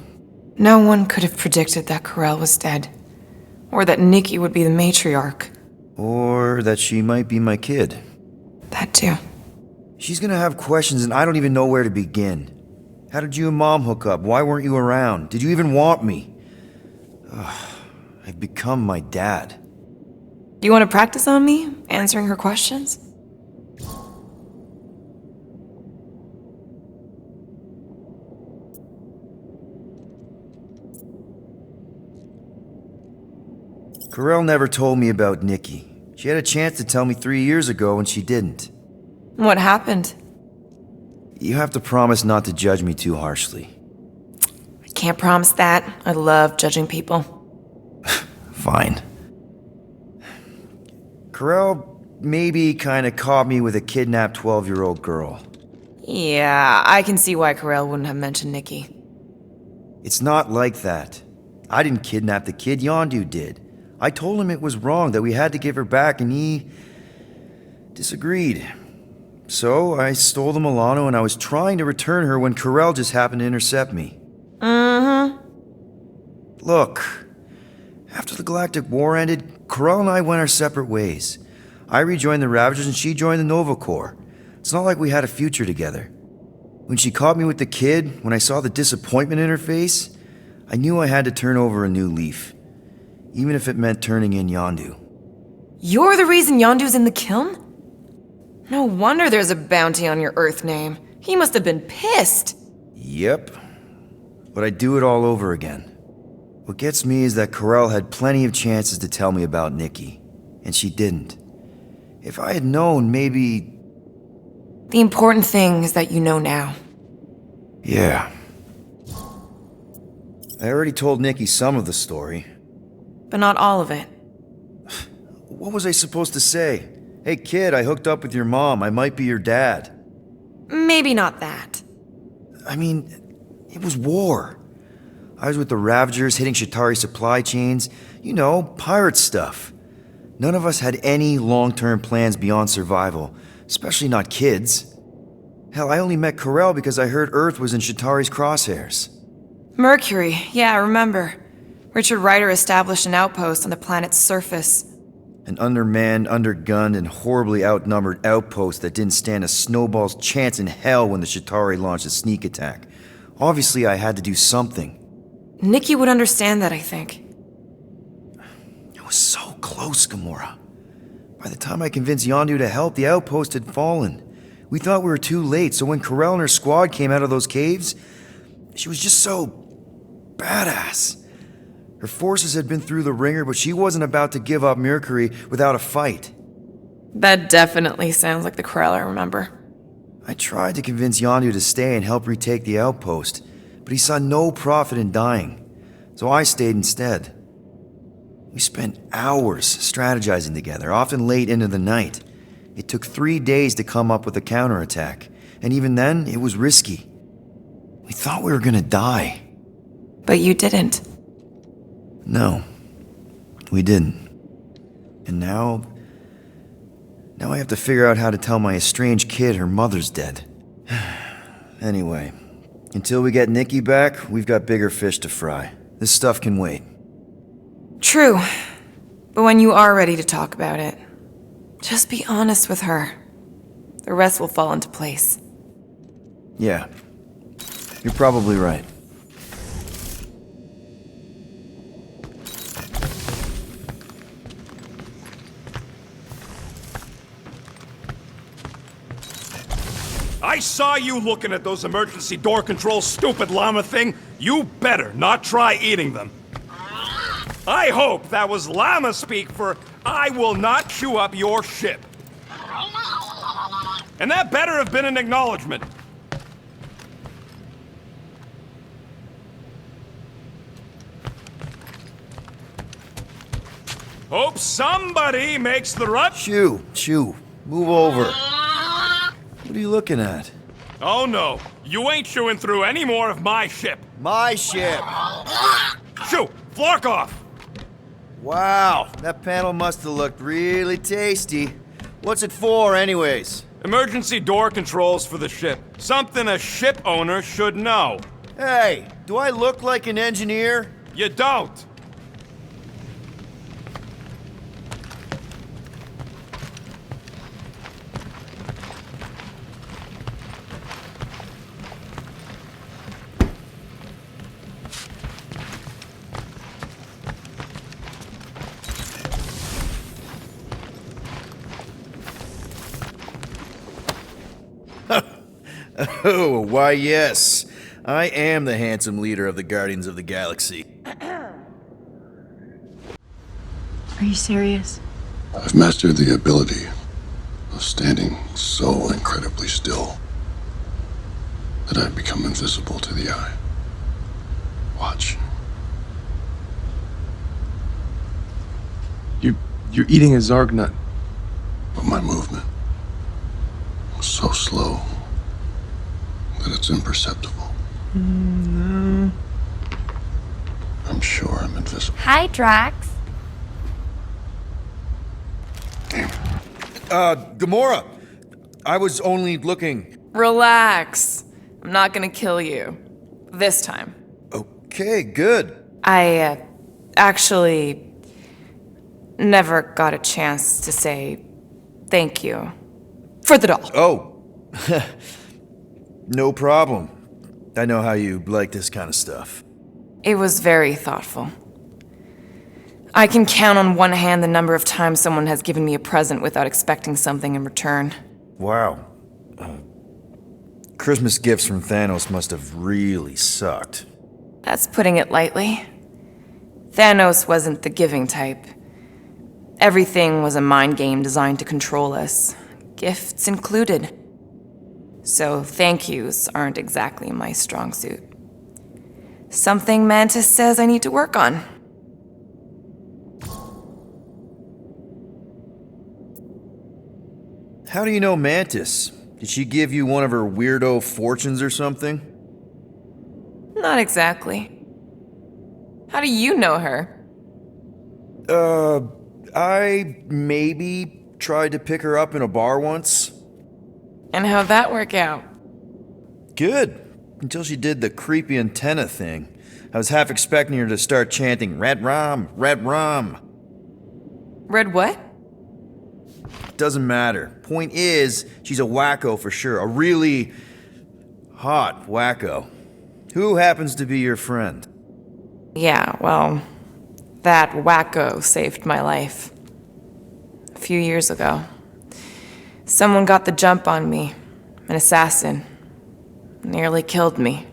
No one could have predicted that Corell was dead. Or that Nikki would be the matriarch. Or that she might be my kid. That too. She's gonna have questions and I don't even know where to begin. How did you and Mom hook up? Why weren't you around? Did you even want me? I've become my dad. Do you want to practice on me, answering her questions? Corell never told me about Nikki. She had a chance to tell me 3 years ago and she didn't. What happened? You have to promise not to judge me too harshly. I can't promise that. I love judging people. Fine. Corell maybe kinda caught me with a kidnapped 12-year-old girl. Yeah, I can see why Corell wouldn't have mentioned Nikki. It's not like that. I didn't kidnap the kid, Yondu did. I told him it was wrong, that we had to give her back, and he... disagreed. So, I stole the Milano and I was trying to return her when Corell just happened to intercept me. Look, after the Galactic War ended, Corell and I went our separate ways. I rejoined the Ravagers and she joined the Nova Corps. It's not like we had a future together. When she caught me with the kid, when I saw the disappointment in her face, I knew I had to turn over a new leaf. Even if it meant turning in Yondu. You're the reason Yondu's in the kiln? No wonder there's a bounty on your Earth name. He must have been pissed. Yep. But I'd do it all over again. What gets me is that Corell had plenty of chances to tell me about Nikki, and she didn't. If I had known, maybe... The important thing is that you know now. Yeah. I already told Nikki some of the story. But not all of it. What was I supposed to say? Hey kid, I hooked up with your mom. I might be your dad. Maybe not that. I mean, it was war. I was with the Ravagers hitting Shatari supply chains. You know, pirate stuff. None of us had any long-term plans beyond survival, especially not kids. Hell, I only met Corell because I heard Earth was in Shatari's crosshairs. Mercury, yeah, I remember. Richard Ryder established an outpost on the planet's surface. An undermanned, undergunned, and horribly outnumbered outpost that didn't stand a snowball's chance in hell when the Shatari launched a sneak attack. Obviously, I had to do something. Nikki would understand that, I think. It was so close, Gamora. By the time I convinced Yondu to help, the outpost had fallen. We thought we were too late, so when Corell and her squad came out of those caves, She was just so badass. Her forces had been through the ringer, but she wasn't about to give up Mercury without a fight. That definitely sounds like the Krell I remember. I tried to convince Yondu to stay and help retake the outpost, but he saw no profit in dying, so I stayed instead. We spent hours strategizing together, often late into the night. It took 3 days to come up with a counterattack, and even then, it was risky. We thought we were gonna die. But you didn't. No, we didn't. And now I have to figure out how to tell my estranged kid her mother's dead. Anyway, until we get Nikki back, we've got bigger fish to fry. This stuff can wait. True. But when you are ready to talk about it, just be honest with her. The rest will fall into place. Yeah, you're probably right. I saw you looking at those emergency door controls, stupid llama thing. You better not try eating them. I hope that was llama speak for I will not chew up your ship. And that better have been an acknowledgement. Hope somebody makes the run. Chew, move over. What are you looking at? Oh no, you ain't chewing through any more of my ship. My ship! Shoo, flock off! Wow, that panel must have looked really tasty. What's it for, anyways? Emergency door controls for the ship. Something a ship owner should know. Hey, do I look like an engineer? You don't. Oh, why yes. I am the handsome leader of the Guardians of the Galaxy. Are you serious? I've mastered the ability of standing so incredibly still that I've become invisible to the eye. Watch. You're eating a Zarg nut. But my movement was so slow that it's imperceptible. No. I'm sure I'm invisible. Hi, Drax. Gamora! I was only looking. Relax. I'm not gonna kill you. This time. Okay, good. I, actually never got a chance to say thank you for the doll. Oh. No problem. I know how you like this kind of stuff. It was very thoughtful. I can count on one hand the number of times someone has given me a present without expecting something in return. Wow. Christmas gifts from Thanos must have really sucked. That's putting it lightly. Thanos wasn't the giving type. Everything was a mind game designed to control us, gifts included. So thank yous aren't exactly my strong suit. Something Mantis says I need to work on. How do you know Mantis? Did she give you one of her weirdo fortunes or something? Not exactly. How do you know her? I maybe tried to pick her up in a bar once. And how'd that work out? Good. Until she did the creepy antenna thing. I was half expecting her to start chanting, Red Rum, Red Rum. Red what? Doesn't matter. Point is, she's a wacko for sure. A really hot wacko. Who happens to be your friend? Yeah, well, that wacko saved my life. A few years ago. Someone got the jump on me. An assassin. Nearly killed me.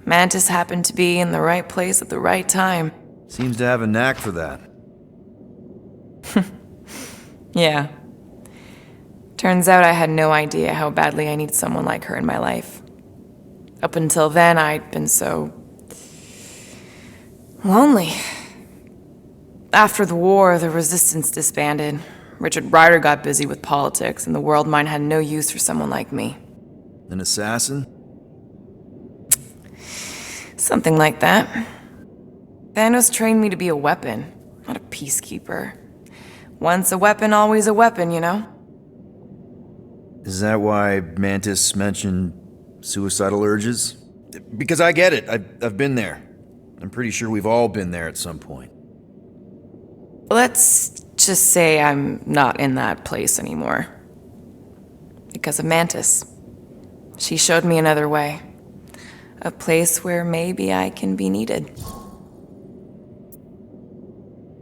Mantis happened to be in the right place at the right time. Seems to have a knack for that. Yeah. Turns out I had no idea how badly I needed someone like her in my life. Up until then, I'd been so lonely. After the war, the resistance disbanded. Richard Ryder got busy with politics, and the world mine had no use for someone like me. An assassin? Something like that. Thanos trained me to be a weapon, not a peacekeeper. Once a weapon, always a weapon, you know? Is that why Mantis mentioned suicidal urges? Because I get it. I've been there. I'm pretty sure we've all been there at some point. Let's just say I'm not in that place anymore. Because of Mantis. She showed me another way. A place where maybe I can be needed.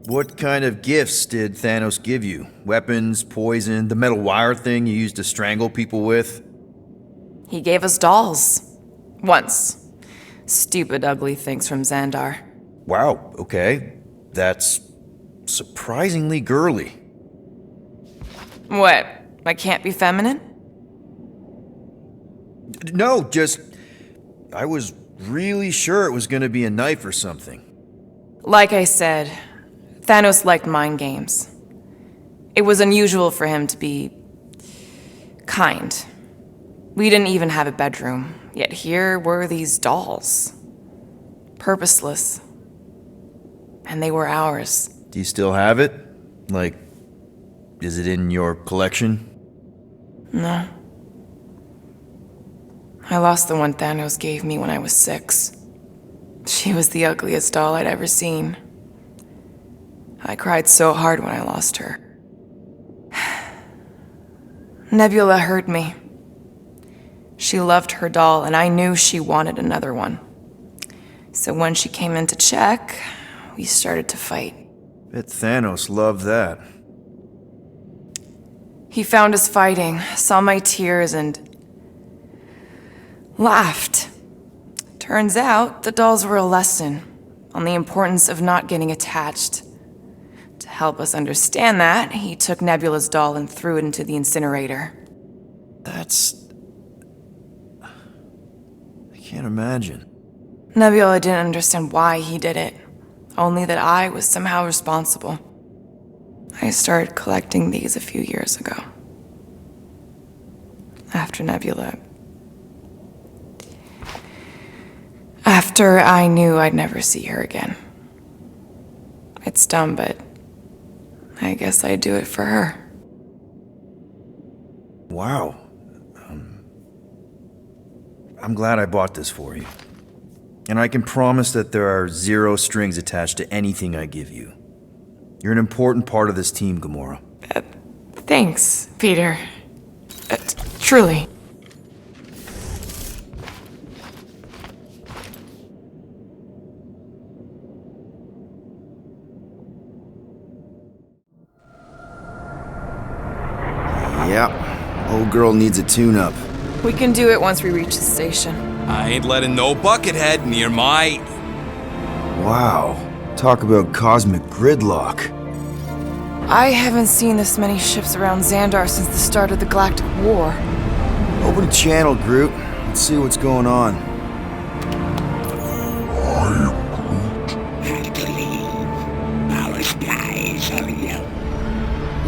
What kind of gifts did Thanos give you? Weapons, poison, the metal wire thing you used to strangle people with? He gave us dolls. Once. Stupid, ugly things from Xandar. Wow, okay. That's surprisingly girly. What? I can't be feminine? No, just... I was really sure it was gonna be a knife or something. Like I said, Thanos liked mind games. It was unusual for him to be kind. We didn't even have a bedroom, yet here were these dolls. Purposeless. And they were ours. Do you still have it? Like, is it in your collection? No. I lost the one Thanos gave me when I was 6. She was the ugliest doll I'd ever seen. I cried so hard when I lost her. Nebula hurt me. She loved her doll, and I knew she wanted another one. So when she came in to check, we started to fight. Bet Thanos loved that. He found us fighting, saw my tears, and laughed. Turns out, the dolls were a lesson on the importance of not getting attached. To help us understand that, he took Nebula's doll and threw it into the incinerator. That's... I can't imagine. Nebula didn't understand why he did it, only that I was somehow responsible. I started collecting these a few years ago. After Nebula. After I knew I'd never see her again. It's dumb, but I guess I'd do it for her. Wow. I'm glad I bought this for you. And I can promise that there are 0 strings attached to anything I give you. You're an important part of this team, Gamora. Thanks, Peter. Truly. Yeah, old girl needs a tune-up. We can do it once we reach the station. I ain't letting no buckethead near my... Wow, talk about cosmic gridlock. I haven't seen this many ships around Xandar since the start of the Galactic War. Open a channel, Groot. Let's see what's going on. I believe our skies are yellow.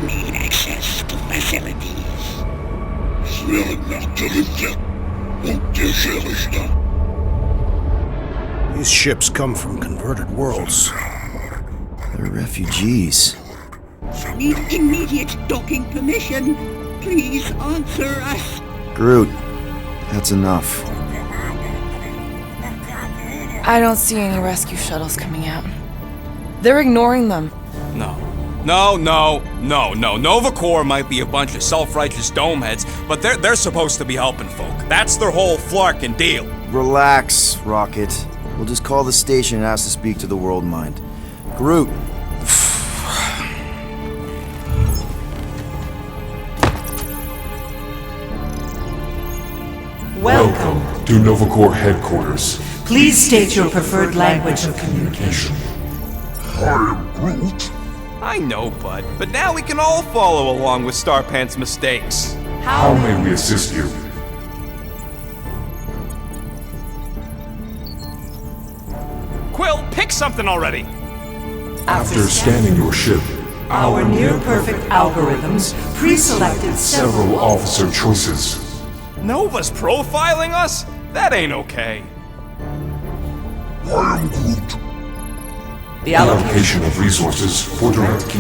Need access to facilities. These ships come from converted worlds. They're refugees. Need immediate docking permission. Please answer us. Groot, that's enough. I don't see any rescue shuttles coming out. They're ignoring them. No. Nova Corps might be a bunch of self-righteous domeheads, but they're supposed to be helping folk. That's their whole flarkin' deal. Relax, Rocket. We'll just call the station and ask to speak to the World Mind. Groot. Welcome to Nova Corps headquarters. Please state your preferred language of communication. I am Groot. I know, bud, but now we can all follow along with Starpant's mistakes. How may we assist you? Quill, pick something already! After scanning your ship, Our near-perfect algorithms pre-selected several officer choices. Nova's profiling us? That ain't okay. I am Groot. The allocation of resources for direct communication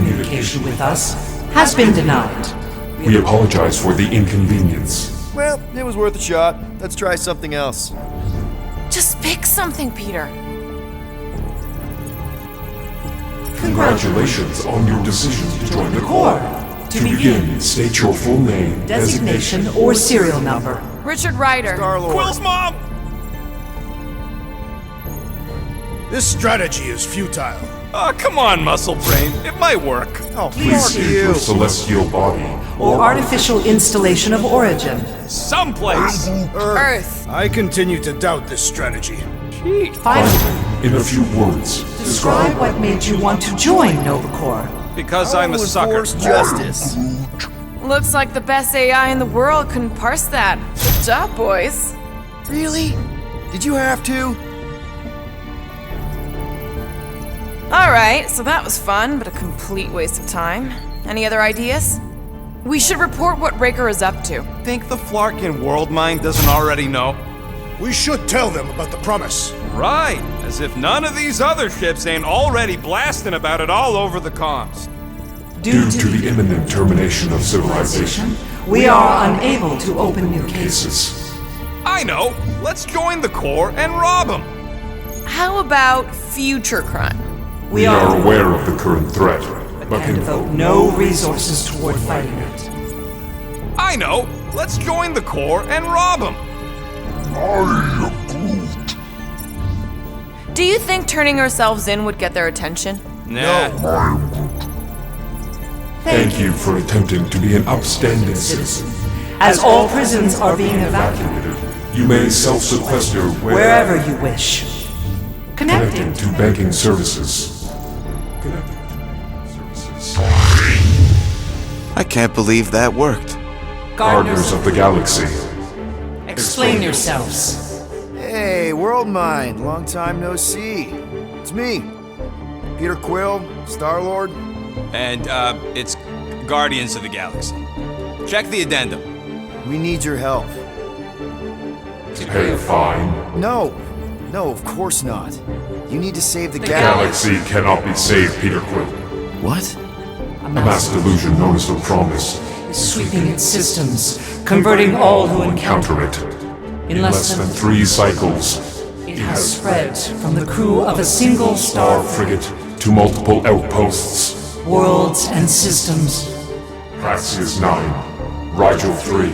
communication with us has been denied. We apologize for the inconvenience. Well, it was worth a shot. Let's try something else. Just pick something, Peter. Congratulations on your decision to join the Corps. To begin, state your full name, Designation or serial number. Richard Ryder. Star-Lord. Quill's mom! This strategy is futile. Oh, come on, muscle brain. It might work. Oh, Please fuck state you. your celestial body. Or artificial installation of origin. Someplace. Earth. I continue to doubt this strategy. Finally, In a few words, describe what made you want to join Nova Corps. Because I I'm a will sucker. enforce justice. Looks like the best AI in the world couldn't parse that. Good job, boys. Really? Did you have to? Alright, so that was fun, but a complete waste of time. Any other ideas? We should report what Raker is up to. Think the Flarkin world mind doesn't already know? We should tell them about the promise. Right, as if none of these other ships ain't already blasting about it all over the comms. due to the imminent termination of civilization, we are unable to open new cases. I know! Let's join the Corps and rob them! How about future crime? We are aware of the current threat, but And devote no resources toward fighting it. I know! Let's join the Corps and rob them! I am Groot. Do you think turning ourselves in would get their attention? Nah. Thank you for attempting to be an upstanding citizen. As all prisons are being evacuated, You may self-sequester wherever you wish. connecting to banking services. I can't believe that worked. Gardeners of the Galaxy. Explain yourselves. Hey, World Mind, long time no see. It's me, Peter Quill, Star-Lord. And, it's Guardians of the Galaxy. Check the addendum. We need your help. To pay a fine. No, of course not. You need to save the The galaxy. Galaxy cannot be saved, Peter Quill. What? A mass delusion known as the Promise. Sweeping its systems, converting all who encounter Counter it. In less than 3 cycles, it has spread from the crew of a single Star star frigate to multiple outposts. worlds and systems. Praxius 9, Rigel 3,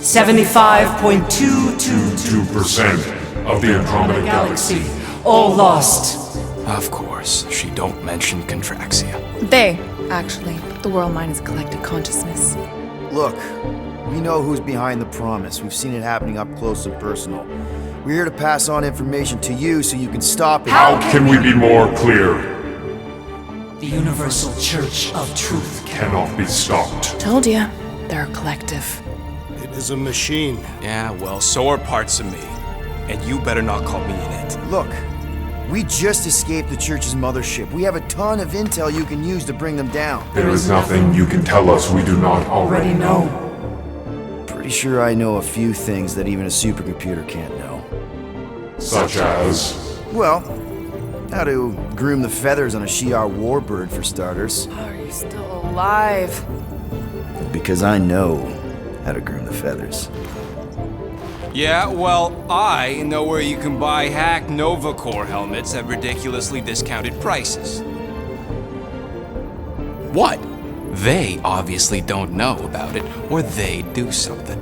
75.222 2% of the Andromeda Galaxy. all lost. Of course, she don't mention Contraxia. They, actually. The world mind is collective consciousness. Look, we know who's behind the promise. We've seen it happening up close and personal. We're here to pass on information to you so you can stop it. How can we be more clear? The Universal Church of Truth Cannot be stopped. Told ya. They're a collective. It is a machine. Yeah, well, so are parts of me. And you better not call me in it. Look, we just escaped the Church's mothership. We have a ton of intel you can use to bring them down. There is nothing you can tell us we do not already already know. Pretty sure I know a few things that even a supercomputer can't know. Such as... Well, how to groom the feathers on a Shi'ar warbird, for starters. Are you still alive? Because I know how to groom the feathers. Yeah, well, I know where you can buy hack Nova Corps helmets at ridiculously discounted prices. What? They obviously don't know about it, or they'd do something.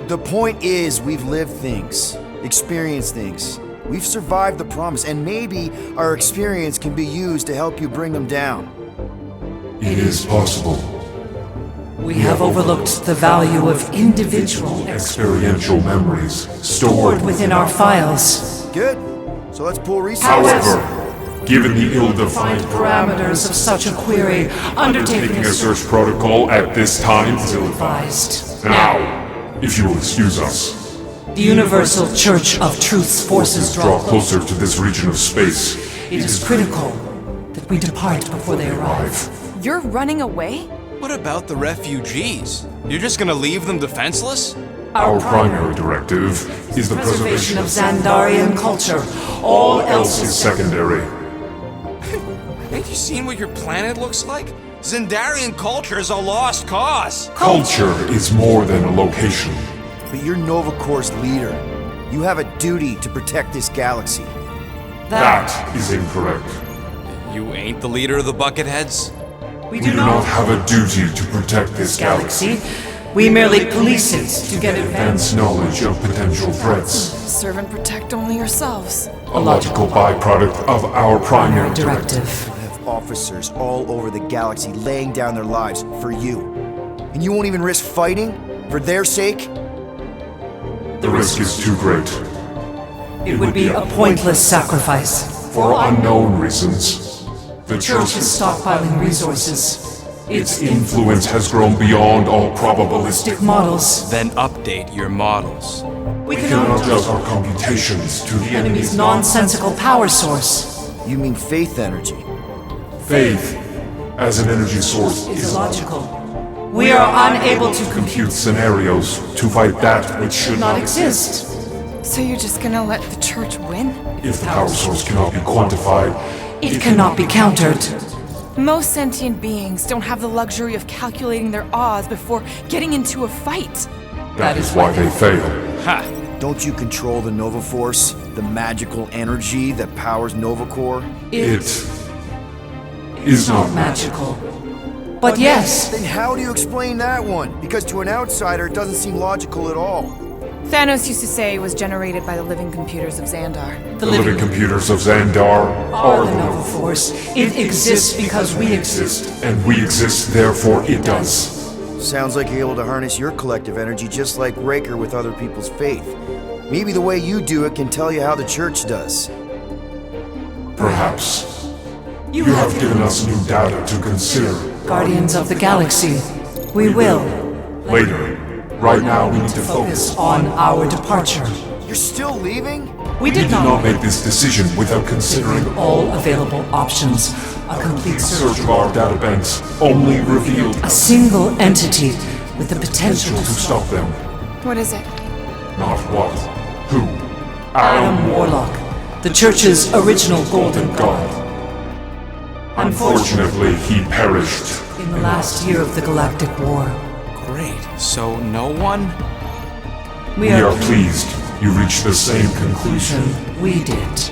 The point is, we've lived things, experienced things. We've survived the promise, and maybe our experience can be used to help you bring them down. It is possible. We have overlooked the value of individual Experiential memories stored within our files. Good. So let's pull research. However, given the ill-defined Parameters of such a query, undertaking a search protocol at this time is ill-advised. Now, if you will excuse us, the Universal Church of Truth's forces draw closer to this region of space. It is critical that we depart before they arrive. You're running away? What about the refugees? You're just gonna leave them defenseless? Our primary directive is the preservation of Xandarian culture. All else is secondary. Ain't you seen what your planet looks like? Xandarian culture is a lost cause. Culture is more than a location. But you're Nova Corps' leader. You have a duty to protect this galaxy. That is incorrect. You ain't the leader of the Bucketheads? We do not have a duty to protect this galaxy. We merely police it to get advanced knowledge of potential threats. Serve and protect only yourselves. A logical byproduct of our primary directive. I have officers all over the galaxy laying down their lives for you. And you won't even risk fighting? For their sake? The risk is too great. It would be a pointless sacrifice. For unknown reasons. The Church is stockpiling resources. Its influence has grown beyond all probabilistic models. Then update your models. We cannot adjust our computations to the enemy's nonsensical power source. You mean faith energy? Faith, as an energy source, is illogical. We are unable to compute scenarios to fight that which should not exist. So you're just gonna let the Church win? If the power source cannot be quantified, it cannot be countered. Most sentient beings don't have the luxury of calculating their odds before getting into a fight. That is why they fail. Ha! Don't you control the Nova Force? The magical energy that powers Nova Corps? It is not magical. But yes. Then how do you explain that one? Because to an outsider, it doesn't seem logical at all. Thanos used to say it was generated by the living computers of Xandar. The living computers of Xandar are the Nova Force. It exists because we exist. And we exist, therefore it does. Sounds like you're able to harness your collective energy just like Raker with other people's faith. Maybe the way you do it can tell you how the Church does. Perhaps. You have given us new data to consider. Guardians of the Galaxy. We will. Later. Right now, we need to focus on our departure. You're still leaving? We did not make this decision without considering all available options. A complete search of our databanks only revealed a single entity with the potential to stop them. What is it? Not what. Who? Adam Warlock, the Church's original Golden God. Unfortunately, he perished in the last year of the Galactic War. Great. So no one? We are pleased you reached the same conclusion we did.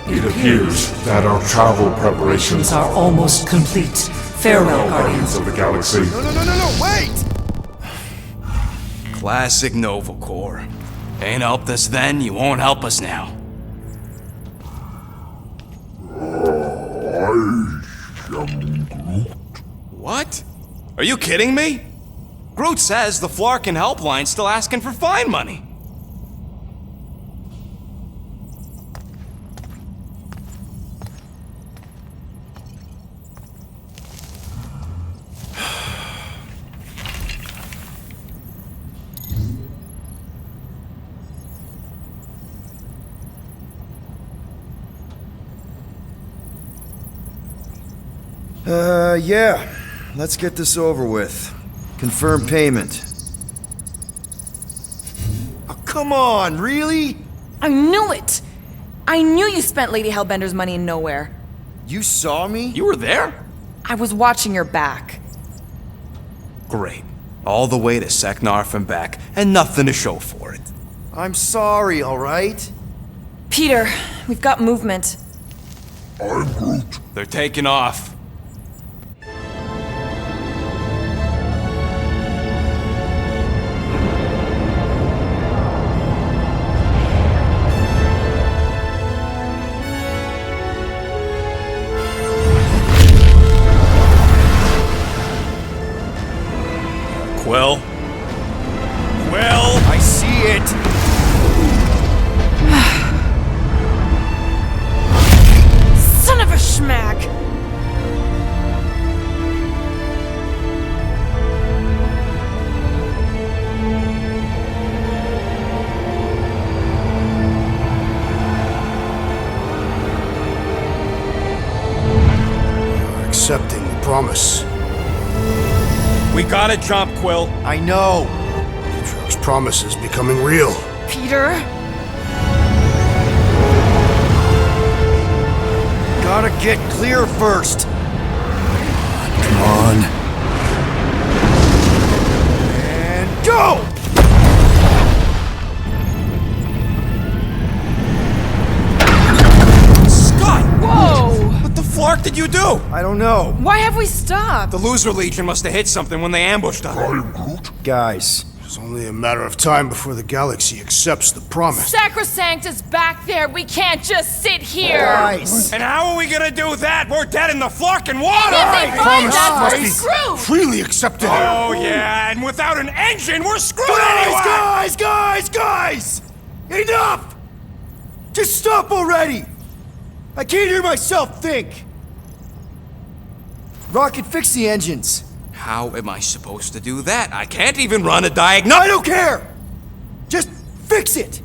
It appears that our travel preparations are almost complete. Farewell, Guardians of the Galaxy. No, wait! Classic Nova Corps. Ain't helped us then, you won't help us now. What? Are you kidding me? Groot says the Flarkin helpline's still asking for fine money. Yeah. Let's get this over with. Confirm payment. Oh, come on, really? I knew it! I knew you spent Lady Hellbender's money in nowhere. You saw me? You were there? I was watching your back. Great. All the way to Seknarf and back, and nothing to show for it. I'm sorry, alright? Peter, we've got movement. I'm Groot. They're taking off. Well, I see it. schmack. Accepting the promise. We gotta jump, Quill. I know. Matriarch's promise is becoming real. Peter? Gotta get clear first. Come on. And go! Scott! Whoa! What the flark did you do? I don't know. Why have we stopped? The Loser Legion must have hit something when they ambushed us. Guys, It's only a matter of time before the galaxy accepts the promise. Sacrosanct is back there. We can't just sit here. guys. And how are we gonna do that? We're dead in the flarkin' water! If they find us, must we're be screwed. freely accepted. Oh yeah, and without an engine, we're screwed anyway! Guys! Enough! Just stop already! I can't hear myself think! Rocket, fix the engines. How am I supposed to do that? I can't even run a diagnostic. I don't care! Just fix it!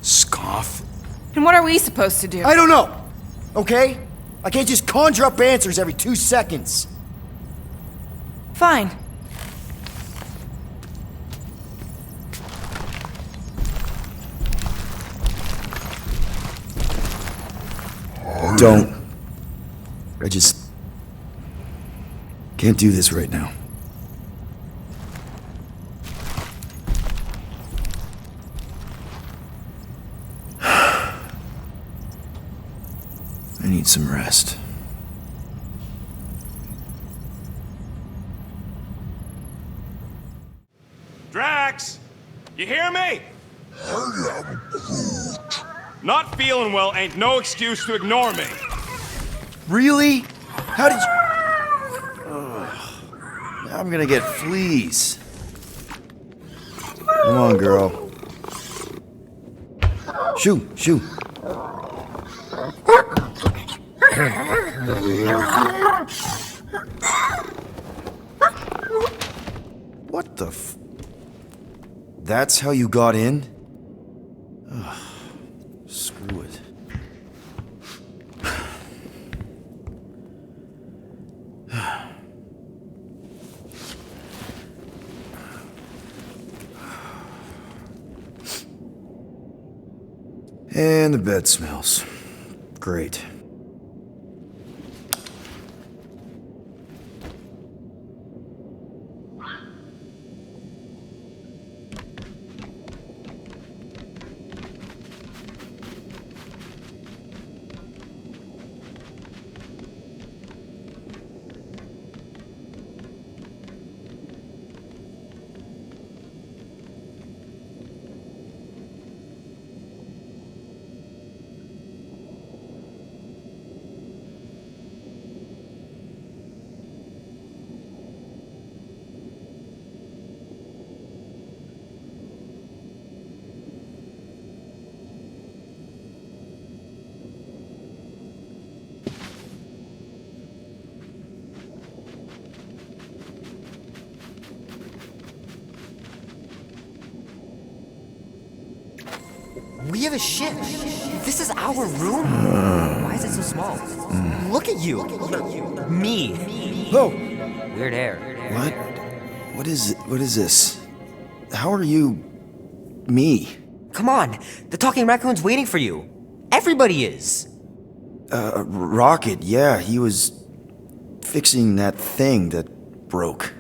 Scoff. And what are we supposed to do? I don't know, okay? I can't just conjure up answers every 2 seconds. Fine. Don't. I just can't do this right now. I need some rest. Drax! You hear me? Not feeling well ain't no excuse to ignore me. Really? How did you... Ugh. Now I'm gonna get fleas. Come on, girl. Shoo, shoo. What the f... That's how you got in? Ugh. Screw it. And the bed smells. Great. We have a ship. This is our room. Why is it so small? Look at you. Me. Whoa! Weird hair. What? What is it? What is this? How are you... me? Come on. The talking raccoon's waiting for you. Everybody is. Rocket, yeah, he was fixing that thing that broke.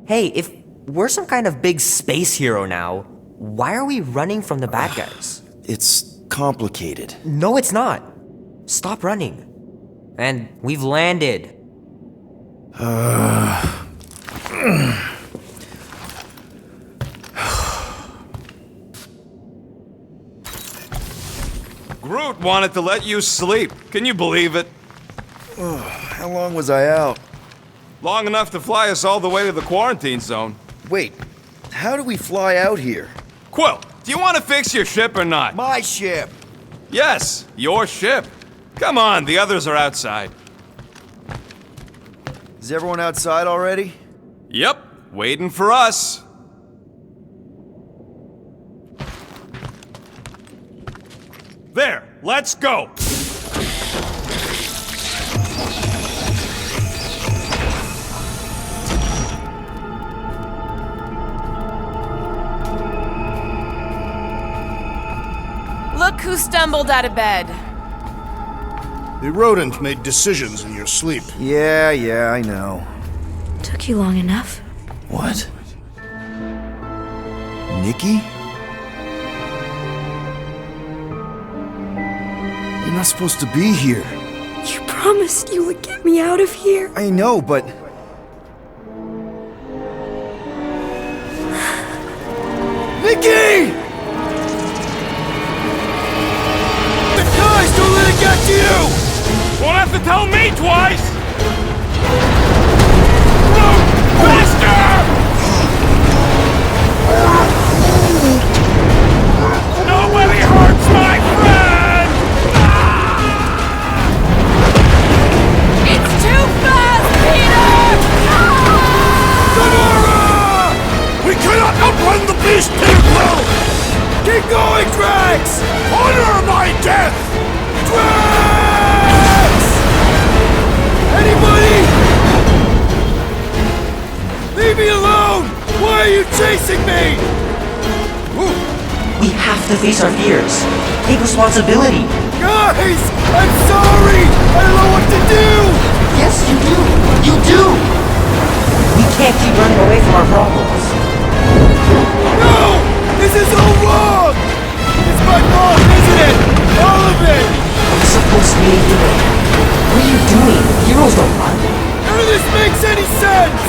Hey, if we're some kind of big space hero now, why are we running from the bad guys? It's complicated. No, it's not. Stop running. And we've landed. Groot wanted to let you sleep. Can you believe it? How long was I out? Long enough to fly us all the way to the quarantine zone. Wait, how do we fly out here? Quill, do you want to fix your ship or not? My ship! Yes, your ship. Come on, the others are outside. Is everyone outside already? Yep, waiting for us. There, let's go. Look who stumbled out of bed. The rodent made decisions in your sleep. Yeah, I know. Took you long enough. What? Nikki? You're not supposed to be here. You promised you would get me out of here. I know, but... Nikki! Guys, don't let it get to you! Won't have to tell me twice! Run faster! Nobody hurts my friend! It's too fast, Peter! Sonora! We cannot outrun the beast, Peter! Keep going, Drax! Honor my death! Drax! Anybody? Leave me alone! Why are you chasing me? We have to face our fears. Take responsibility. Guys! I'm sorry! I don't know what to do! Yes, you do. You do. We can't keep running away from our problems. No! This is all wrong! It's my fault, isn't it? All of it! I'm supposed to be a hero. What are you doing? Heroes don't run. None of this makes any sense!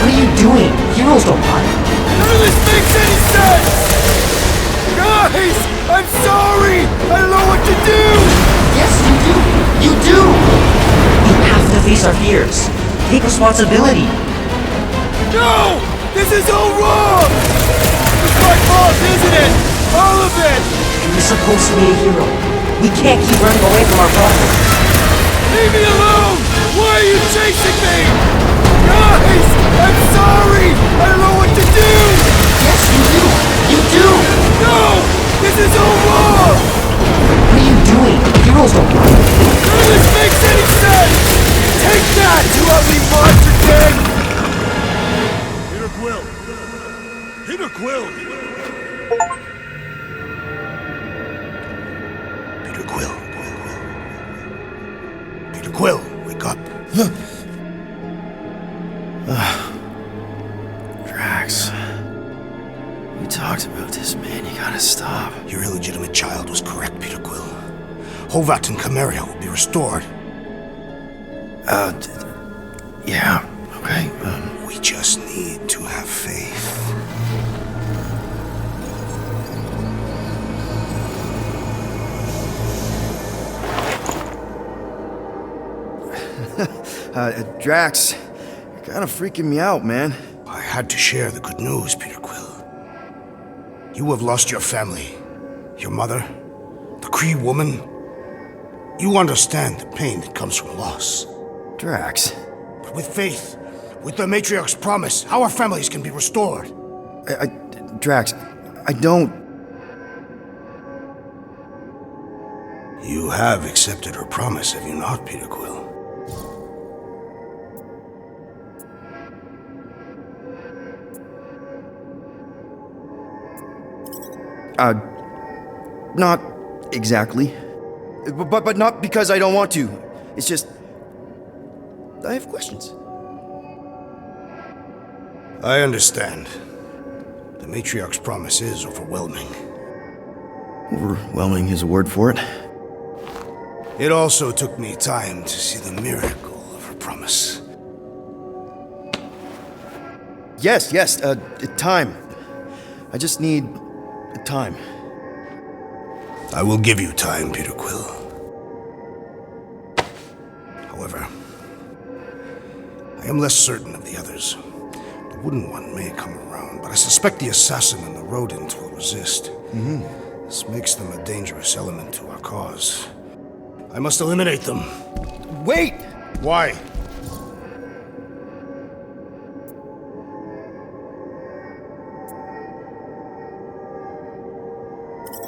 What are you doing? Heroes don't run. None of this makes any sense! Guys! I'm sorry! I don't know what to do! Yes, you do. You do. We have to face our fears. Take responsibility. No! This is all wrong! It's my fault, isn't it? All of it! You're supposed to be a hero. We can't keep running away from our problems. Leave me alone! Why are you chasing me? Guys! I'm sorry! I don't know what to do! Yes, you do! You do! No! This is all wrong! What are you doing? Heroes don't run. None of this makes any sense! Take that, you ugly monster thing! Peter Quill! Peter Quill! Peter Quill. Peter Quill, wake up. Drax. We talked about this, man. You gotta stop. Your illegitimate child was correct, Peter Quill. Hovat and Chimeria will be restored. Yeah, okay. We just need to have faith. Drax, you're kind of freaking me out, man. I had to share the good news, Peter Quill. You have lost your family. Your mother, the Kree woman. You understand the pain that comes from loss. Drax. But with faith, with the Matriarch's promise, our families can be restored. Drax, I don't... You have accepted her promise, have you not, Peter Quill? Not exactly. But not because I don't want to. It's just... I have questions. I understand. The Matriarch's promise is overwhelming. Overwhelming is a word for it. It also took me time to see the miracle of her promise. Yes, time. I just need time. I will give you time, Peter Quill. However, I am less certain of the others. The wooden one may come around, but I suspect the assassin and the rodent will resist. This makes them a dangerous element to our cause. I must eliminate them. Wait! Why?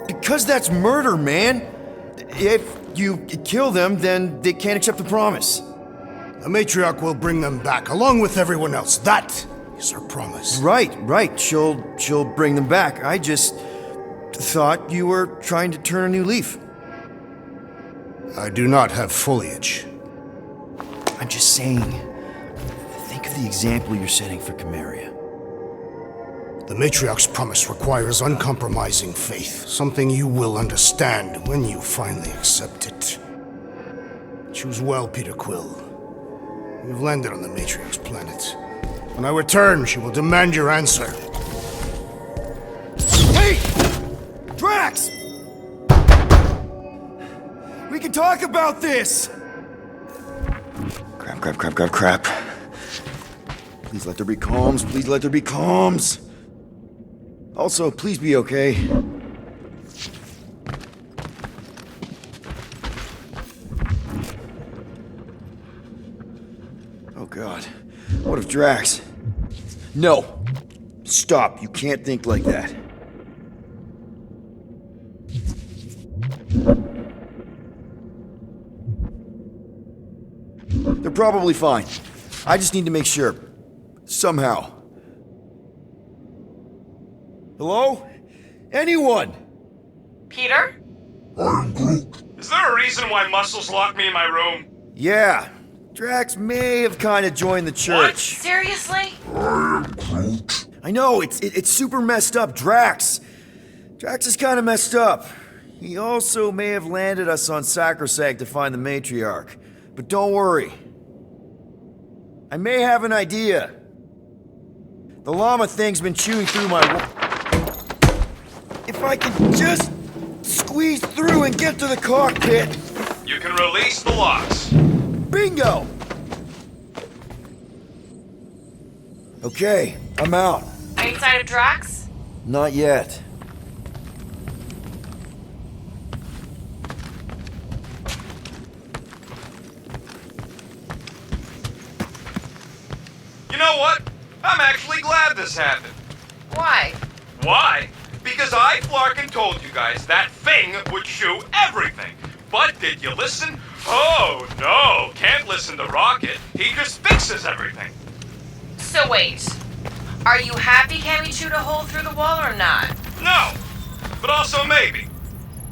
Because that's murder, man! If you kill them, then they can't accept the promise. The matriarch will bring them back, along with everyone else. That is her promise. Right. She'll bring them back. I just thought you were trying to turn a new leaf. I do not have foliage. I'm just saying, think of the example you're setting for Chimeria. The matriarch's promise requires uncompromising faith, something you will understand when you finally accept it. Choose well, Peter Quill. You've landed on the matriarch's planet. When I return, she will demand your answer. Hey! Drax! We can talk about this! Crap. Please let there be calms. Please let there be calms. Also, please be okay. Oh God. What if Drax? No. Stop. You can't think like that. They're probably fine. I just need to make sure. Somehow. Hello? Anyone? Peter? Is there a reason why Muscles locked me in my room? Yeah. Drax may have kind of joined the church. Seriously? I know, it's super messed up, Drax. Drax is kind of messed up. He also may have landed us on Sacrosanct to find the matriarch. But don't worry. I may have an idea. The llama thing's been chewing through my... If I can just squeeze through and get to the cockpit... You can release the locks. Bingo! Okay, I'm out. Are you inside of Drax? Not yet. You know what? I'm actually glad this happened. Why? Why? Because I, Flarkin, told you guys that thing would chew everything. But did you listen? Oh, no. Can't listen to Rocket. He just fixes everything. So wait. Are you happy Cammy chewed a hole through the wall or not? No. But also maybe.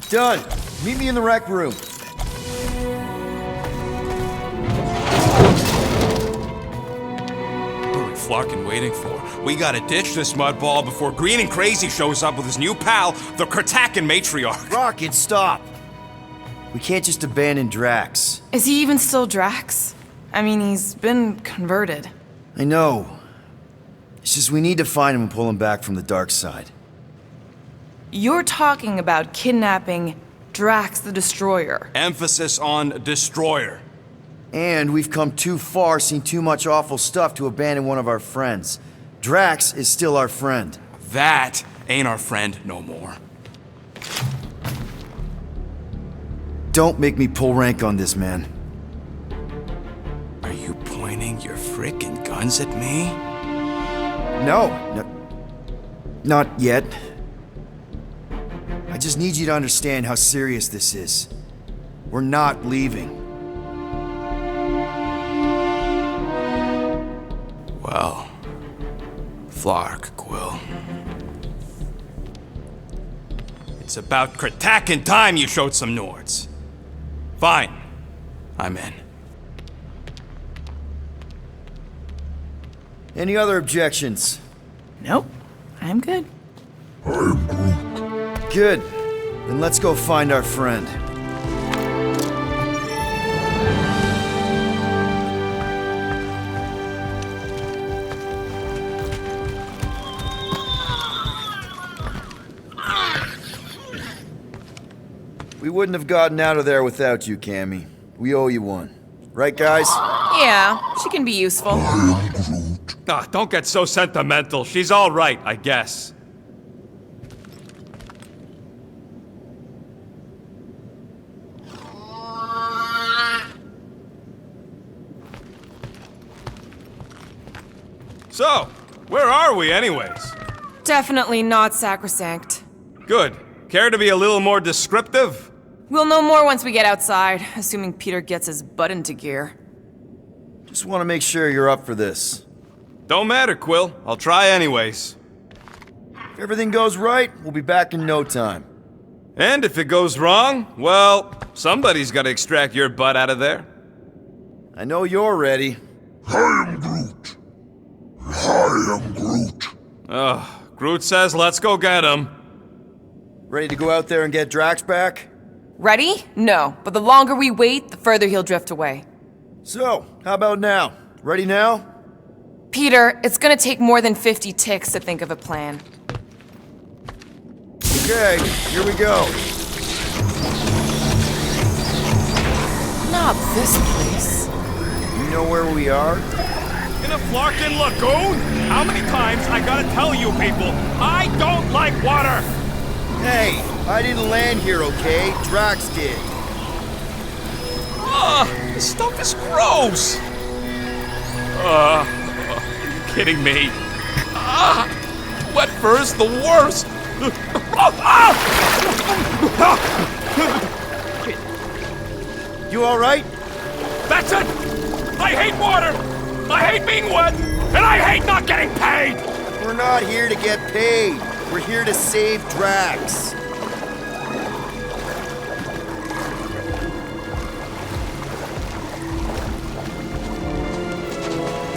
Done. Meet me in the rec room. What are we Flarkin waiting for? We gotta ditch this mudball before Green and Crazy shows up with his new pal, the Kratakan Matriarch. Rocket, stop! We can't just abandon Drax. Is he even still Drax? I mean, he's been converted. I know. It's just we need to find him and pull him back from the dark side. You're talking about kidnapping Drax the Destroyer. Emphasis on destroyer. And we've come too far, seen too much awful stuff to abandon one of our friends. Drax is still our friend. That ain't our friend no more. Don't make me pull rank on this, man. Are you pointing your frickin' guns at me? No, not yet. I just need you to understand how serious this is. We're not leaving. Well, Flark, Quill. It's about Kratakan time you showed some Nords. Fine. I'm in. Any other objections? Nope. I'm good. Good. Then let's go find our friend. We wouldn't have gotten out of there without you, Cammy. We owe you one. Right, guys? Yeah, she can be useful. Ah, don't get so sentimental. She's all right, I guess. So, where are we anyways? Definitely not sacrosanct. Good. Care to be a little more descriptive? We'll know more once we get outside, assuming Peter gets his butt into gear. Just want to make sure you're up for this. Don't matter, Quill. I'll try anyways. If everything goes right, we'll be back in no time. And if it goes wrong, well, somebody's got to extract your butt out of there. I know you're ready. I am Groot. I am Groot. Ugh, Groot says let's go get him. Ready to go out there and get Drax back? Ready? No, but the longer we wait, the further he'll drift away. So, how about now? Ready now? Peter, it's gonna take more than 50 ticks to think of a plan. Okay, here we go. Not this place. You know where we are? In a Flarkin lagoon? How many times I gotta tell you people, I don't like water! Hey, I didn't land here, okay? Drax did. This stuff is gross! You kidding me? Wet fur's the worst! You alright? That's it! I hate water! I hate being wet! And I hate not getting paid! We're not here to get paid. We're here to save Drax.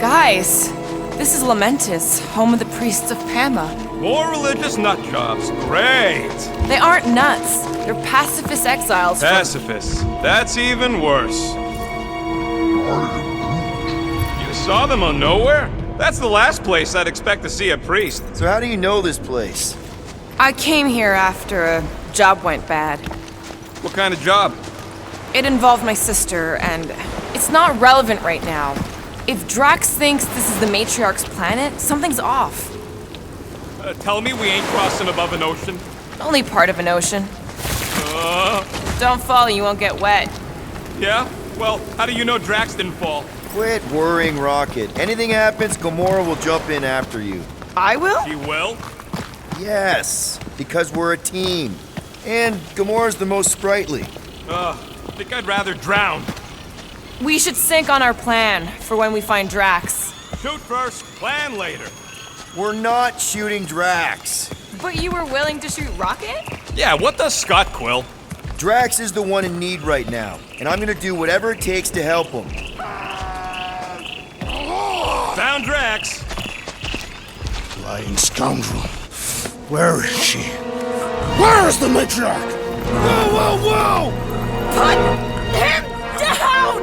Guys, this is Lamentis, home of the priests of Pama. More religious nutjobs. Great! They aren't nuts. They're pacifist exiles from- Pacifists. That's even worse. You saw them on Nowhere? That's the last place I'd expect to see a priest. So how do you know this place? I came here after a job went bad. What kind of job? It involved my sister, and it's not relevant right now. If Drax thinks this is the Matriarch's planet, something's off. Tell me we ain't crossing above an ocean. Only part of an ocean. Don't fall, you won't get wet. Yeah? Well, how do you know Drax didn't fall? Quit worrying, Rocket. Anything happens, Gamora will jump in after you. I will? She will? Yes, because we're a team. And Gamora's the most sprightly. I think I'd rather drown. We should sync on our plan for when we find Drax. Shoot first, plan later. We're not shooting Drax. But you were willing to shoot Rocket? Yeah, what does Scott, Quill? Drax is the one in need right now, and I'm gonna do whatever it takes to help him. Found Drax. Lying scoundrel. Where is she? Where is the matriarch? Whoa, whoa, whoa! Put him down!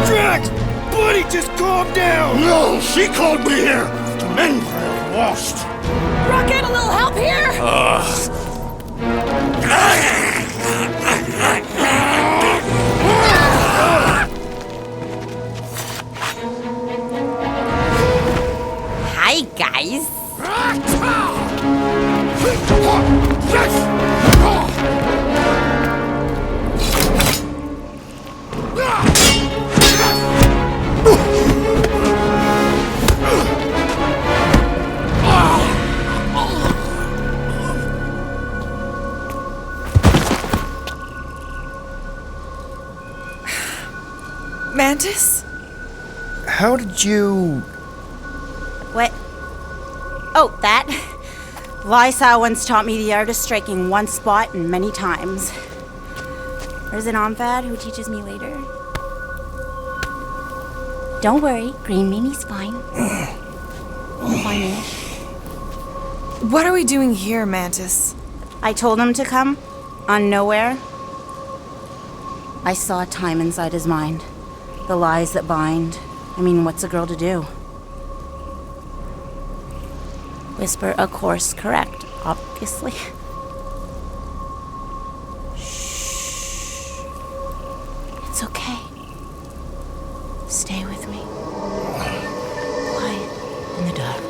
Drax! Buddy, just calm down! No, she called me here to mend what I have lost. Rocket, a little help here? Hi, guys. Mantis? How did you... What? Oh, that? Lysa once taught me the art of striking one spot and many times. There's an Omfad who teaches me later. Don't worry, Green Meanie's fine. Fine-ish. What are we doing here, Mantis? I told him to come, on Nowhere. I saw time inside his mind. The lies that bind. I mean, what's a girl to do? Whisper a course correct, obviously. Shh. It's okay. Stay with me. Quiet in the dark.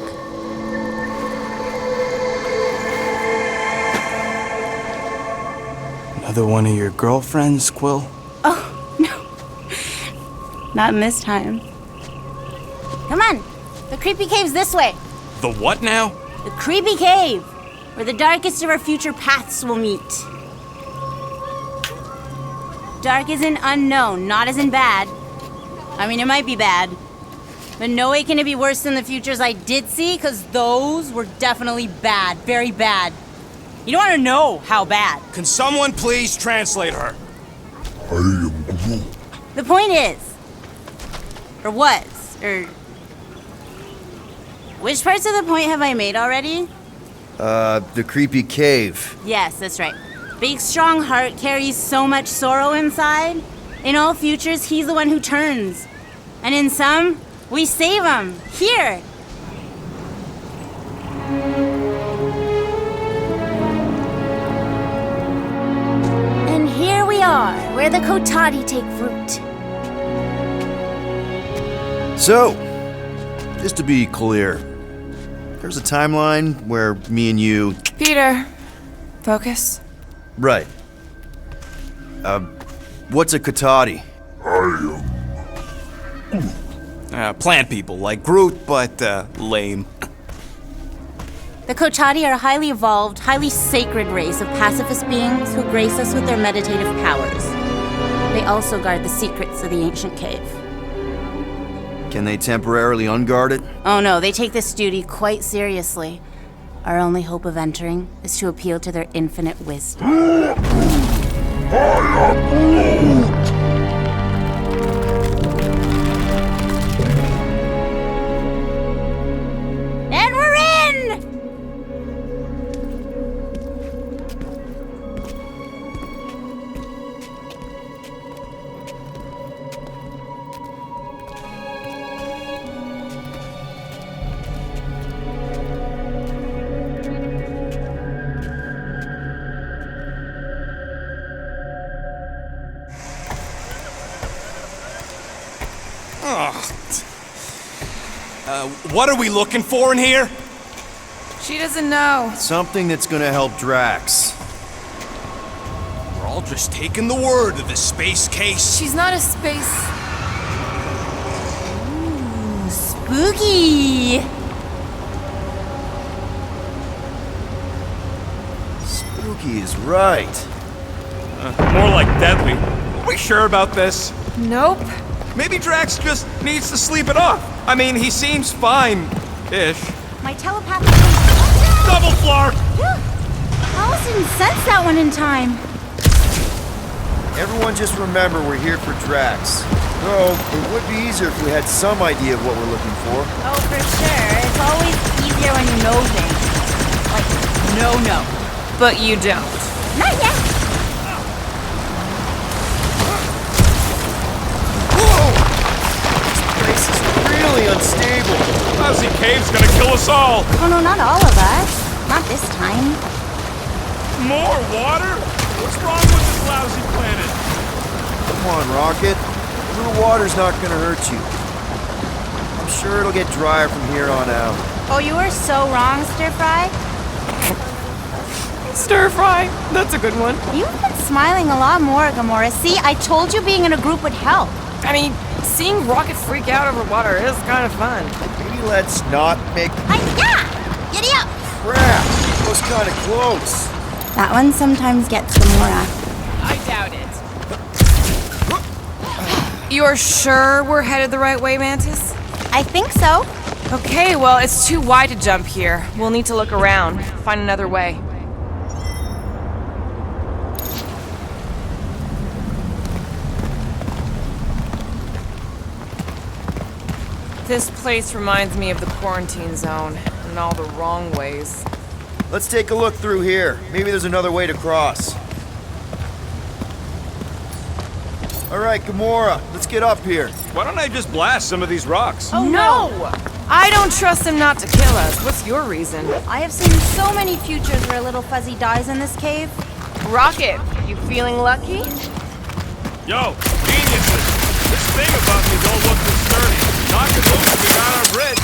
Another one of your girlfriends, Quill? Oh, no. Not in this time. Come on. The creepy cave's this way. The what now? The creepy cave, where the darkest of our future paths will meet. Dark as in unknown, not as in bad. I mean, it might be bad, but no way can it be worse than the futures I did see, because those were definitely bad, very bad. You don't want to know how bad. Can someone please translate her? I am Groot. The point is, or was, or... Which parts of the point have I made already? The creepy cave. Yes, that's right. Big, strong heart carries so much sorrow inside. In all futures, he's the one who turns. And in some, we save him. Here. And here we are, where the Kotati take fruit. So, just to be clear, there's a timeline where me and you... Peter, focus. Right. What's a Kotati? Plant people, like Groot, but, lame. The Kotati are a highly evolved, highly sacred race of pacifist beings who grace us with their meditative powers. They also guard the secrets of the ancient cave. Can they temporarily unguard it? Oh no, they take this duty quite seriously. Our only hope of entering is to appeal to their infinite wisdom. And we're in! What are we looking for in here? She doesn't know. Something that's gonna help Drax. We're all just taking the word of the space case. She's not a space... Ooh, spooky! Spooky is right. More like deadly. Are we sure about this? Nope. Maybe Drax just needs to sleep it off. I mean, he seems fine-ish. My telepathic... Double flark! Alice didn't sense that one in time. Everyone just remember we're here for Drax. Though, it would be easier if we had some idea of what we're looking for. Oh, for sure. It's always easier when you know things. Like, no. But you don't. Not yet. This is really unstable. Lousy cave's gonna kill us all. Oh no, not all of us. Not this time. More water? What's wrong with this lousy planet? Come on, Rocket. A little water's not gonna hurt you. I'm sure it'll get drier from here on out. Oh, you were so wrong, Stir Fry. Stir fry. That's a good one. You've been smiling a lot more, Gamora. See, I told you being in a group would help. I mean, seeing Rocket freak out over water is kind of fun. Maybe let's not make... Yeah! Giddy up! Crap! That was kind of close. That one sometimes gets Gamora. I doubt it. You're sure we're headed the right way, Mantis? I think so. Okay, well, it's too wide to jump here. We'll need to look around, find another way. This place reminds me of the quarantine zone, in all the wrong ways. Let's take a look through here. Maybe there's another way to cross. All right, Gamora, let's get up here. Why don't I just blast some of these rocks? Oh no! I don't trust him not to kill us. What's your reason? I have seen so many futures where little Fuzzy dies in this cave. Rocket, you feeling lucky? Yo, geniuses! This thing above me don't look too sturdy. Knock it loose, we got our bridge.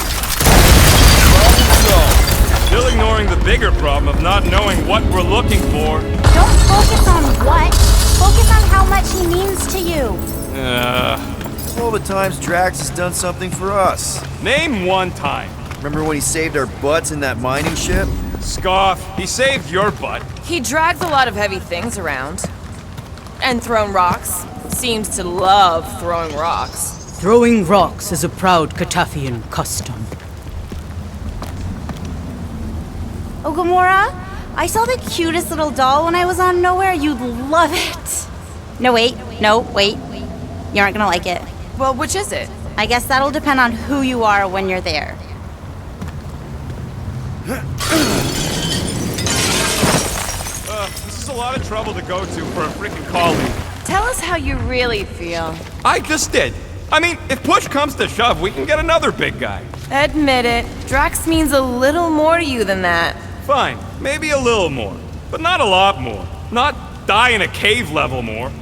Problem solved. Still ignoring the bigger problem of not knowing what we're looking for. Don't focus on what. Focus on how much he means to you. all the times Drax has done something for us. Name one time. Remember when he saved our butts in that mining ship? Scoff, he saved your butt. He drags a lot of heavy things around. And thrown rocks. Seems to love throwing rocks. Throwing rocks is a proud Katafian custom. Oh, Gamora, I saw the cutest little doll when I was on Nowhere. You'd love it. No, wait. You aren't gonna like it. Well, which is it? I guess that'll depend on who you are when you're there. This is a lot of trouble to go to for a freaking colleague. Tell us how you really feel. I just did. I mean, if push comes to shove, we can get another big guy. Admit it. Drax means a little more to you than that. Fine, maybe a little more, but not a lot more. Not die in a cave level more.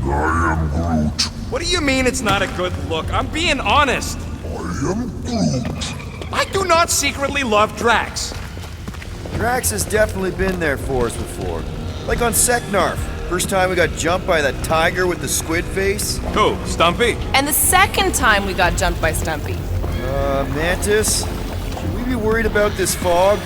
I am Groot. What do you mean it's not a good look? I'm being honest. I am Groot. I do not secretly love Drax. Drax has definitely been there for us before. Like on Seknarf. First time we got jumped by that tiger with the squid face. Who, Stumpy? And the second time we got jumped by Stumpy. Mantis? Should we be worried about this fog?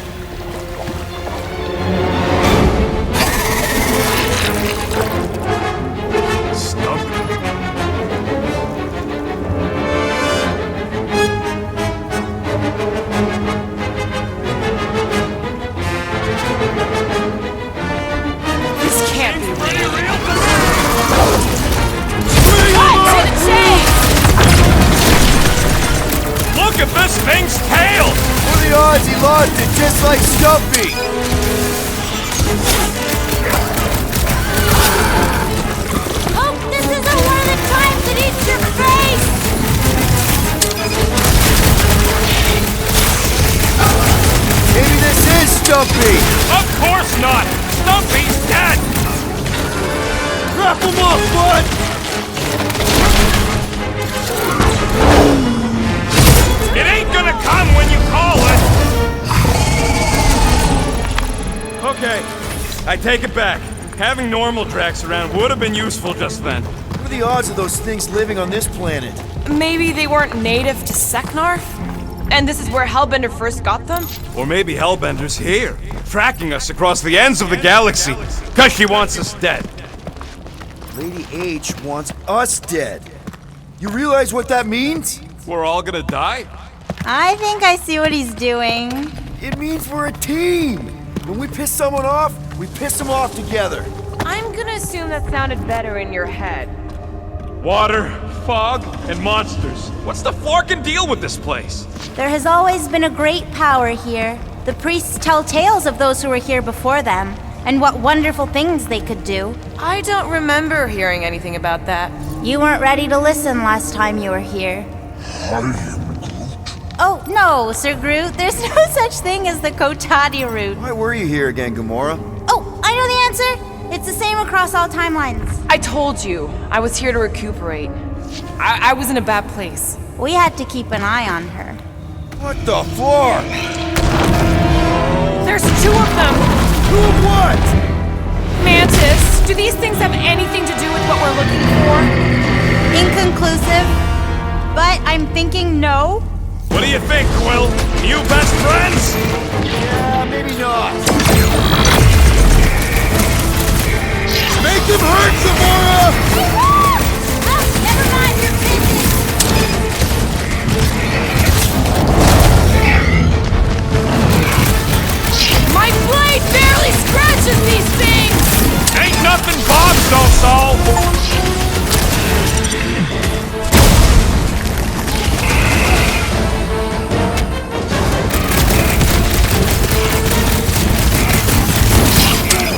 This can't be real. Look at this thing's tail! What are the odds he lost it just like Stumpy? Hope this isn't one of the times it eats your face! Maybe this is Stumpy! Of course not! Stumpy's dead! Wrap him up, bud! It ain't gonna come when you call it! Okay, I take it back. Having normal Drax around would have been useful just then. What are the odds of those things living on this planet? Maybe they weren't native to Seknarf? And this is where Hellbender first got them? Or maybe Hellbender's here, tracking us across the ends of the galaxy, because she wants us dead. Lady H wants us dead. You realize what that means? We're all gonna die? I think I see what he's doing. It means we're a team. When we piss someone off, we piss them off together. I'm gonna assume that sounded better in your head. Water, fog, and monsters. What's the forkin' deal with this place? There has always been a great power here. The priests tell tales of those who were here before them, and what wonderful things they could do. I don't remember hearing anything about that. You weren't ready to listen last time you were here. Oh, no, Sir Groot. There's no such thing as the Kotati route. Why were you here again, Gamora? Oh, I know the answer. It's the same across all timelines. I told you, I was here to recuperate. I was in a bad place. We had to keep an eye on her. What the fuck? There's two of them! Two of what? Mantis, do these things have anything to do with what we're looking for? Inconclusive, but I'm thinking no. What do you think, Quill? You best friends? Yeah, maybe not. Make them hurt, Gamora! Never mind your business! My blade barely scratches these things! Ain't nothing Bob's don't solve!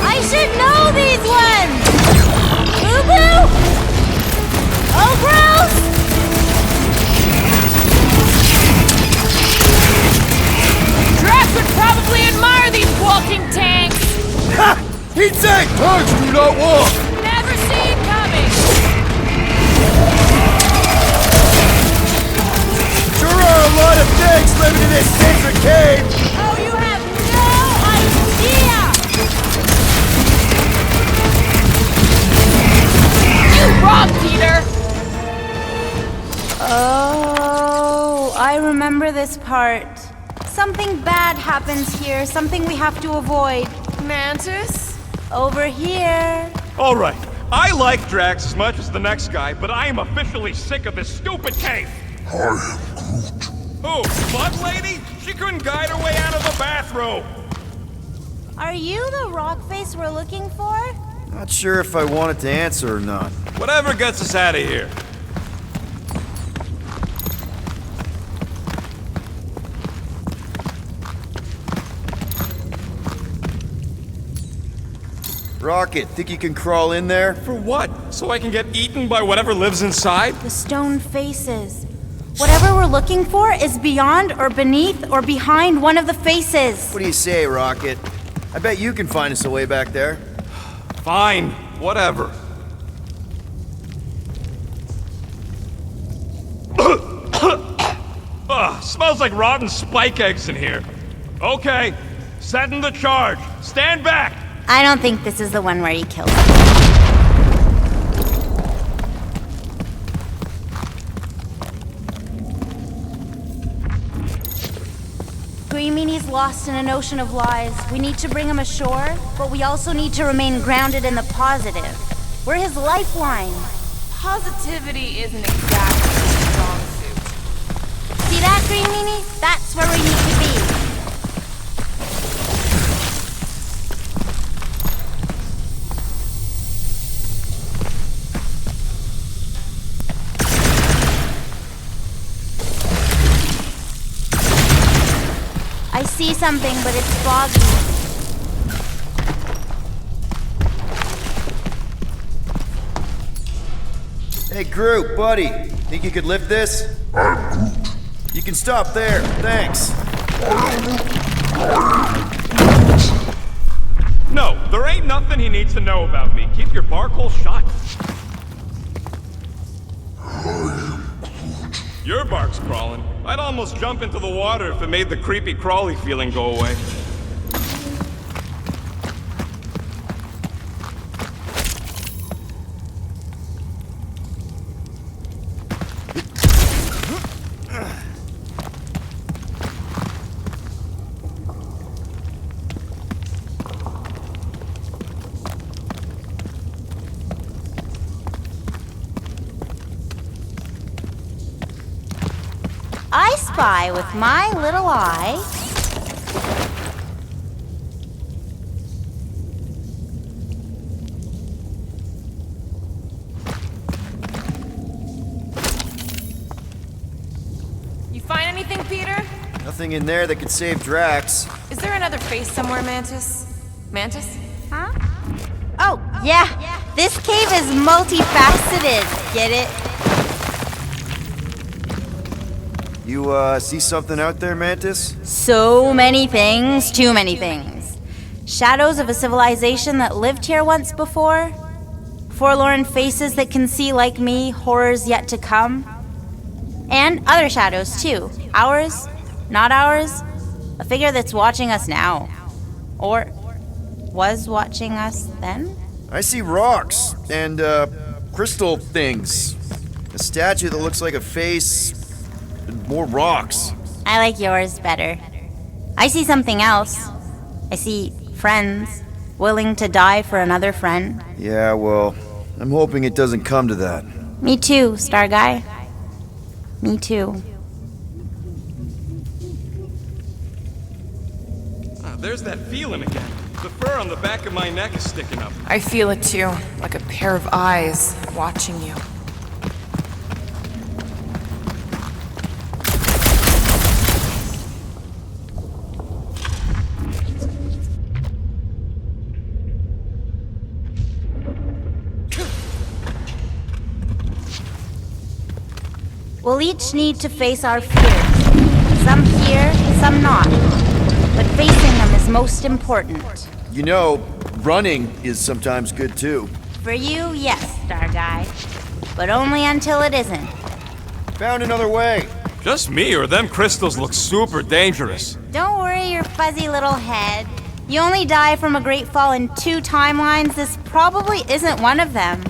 I should know these ones! Boo-boo! Oh, gross! Drax would probably admire these walking tanks! Ha! He'd say, "Tanks do not walk!" Never seen coming! Sure are a lot of tanks living in this sacred cave! Oh, you have no idea! You robbed Peter! Oh, I remember this part. Something bad happens here, something we have to avoid. Mantis? Over here. All right, I like Drax as much as the next guy, but I am officially sick of this stupid cave. I am Groot. Who, Mud Lady? She couldn't guide her way out of the bathroom. Are you the rock face we're looking for? Not sure if I wanted to answer or not. Whatever gets us out of here. Rocket, think you can crawl in there? For what? So I can get eaten by whatever lives inside? The stone faces. Whatever we're looking for is beyond or beneath or behind one of the faces. What do you say, Rocket? I bet you can find us a way back there. Fine, whatever. Ugh, smells like rotten spike eggs in here. Okay, setting the charge. Stand back! I don't think this is the one where he kills him. Green Meanie's lost in an ocean of lies. We need to bring him ashore, but we also need to remain grounded in the positive. We're his lifeline. Positivity isn't exactly his strong suit. See that, Green Meanie? That's where we need to be. I see something, but it's foggy. Hey, Groot, buddy. Think you could lift this? I'm Groot. You can stop there. Thanks. No, there ain't nothing he needs to know about me. Keep your bark hole shut. Your bark's crawling. I'd almost jump into the water if it made the creepy crawly feeling go away. I spy with my little eye. You find anything, Peter? Nothing in there that could save Drax. Is there another face somewhere, Mantis? Mantis? Huh? Oh, yeah. This cave is multifaceted. Get it? You, see something out there, Mantis? So many things, too many things. Shadows of a civilization that lived here once before. Forlorn faces that can see, like me, horrors yet to come. And other shadows, too. Ours, not ours. A figure that's watching us now. Or was watching us then? I see rocks and, crystal things. A statue that looks like a face. And more rocks. I like yours better. I see something else. I see friends willing to die for another friend. Yeah, well, I'm hoping it doesn't come to that. Me too, Star Guy. Me too. Ah, there's that feeling again. The fur on the back of my neck is sticking up. I feel it too, like a pair of eyes watching you. We'll each need to face our fears. Some here, some not. But facing them is most important. You know, running is sometimes good too. For you, yes, Star Guy. But only until it isn't. Found another way. Just me, or them crystals look super dangerous. Don't worry your fuzzy little head. You only die from a great fall in 2 timelines. This probably isn't one of them.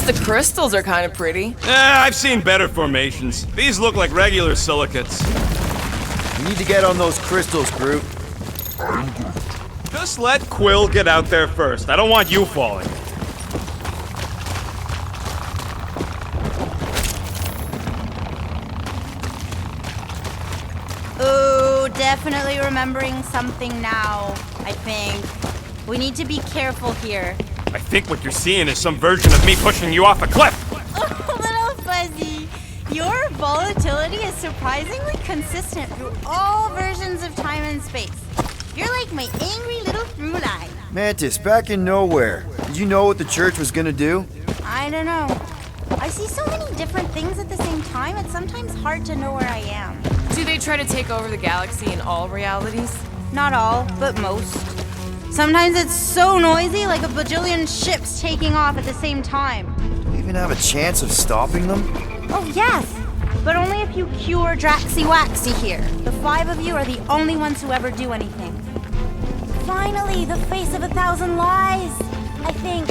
the crystals are kind of pretty. I've seen better formations. These look like regular silicates. You need to get on those crystals, Groot. Just let Quill get out there first. I don't want you falling. Ooh, definitely remembering something now, I think. We need to be careful here. I think what you're seeing is some version of me pushing you off a cliff. Oh, little fuzzy. Your volatility is surprisingly consistent through all versions of time and space. You're like my angry little through line. Mantis, back in nowhere. Did you know what the church was gonna do? I don't know. I see so many different things at the same time, it's sometimes hard to know where I am. Do they try to take over the galaxy in all realities? Not all, but most. Sometimes it's so noisy, like a bajillion ships taking off at the same time. Do we even have a chance of stopping them? Oh, yes! But only if you cure Draxy Waxy here. The 5 of you are the only ones who ever do anything. Finally, the face of 1,000 lies, I think.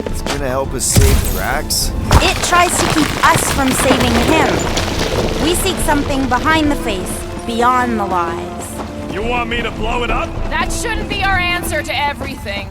It's gonna help us save Drax? It tries to keep us from saving him. We seek something behind the face, beyond the lies. You want me to blow it up? That shouldn't be our answer to everything.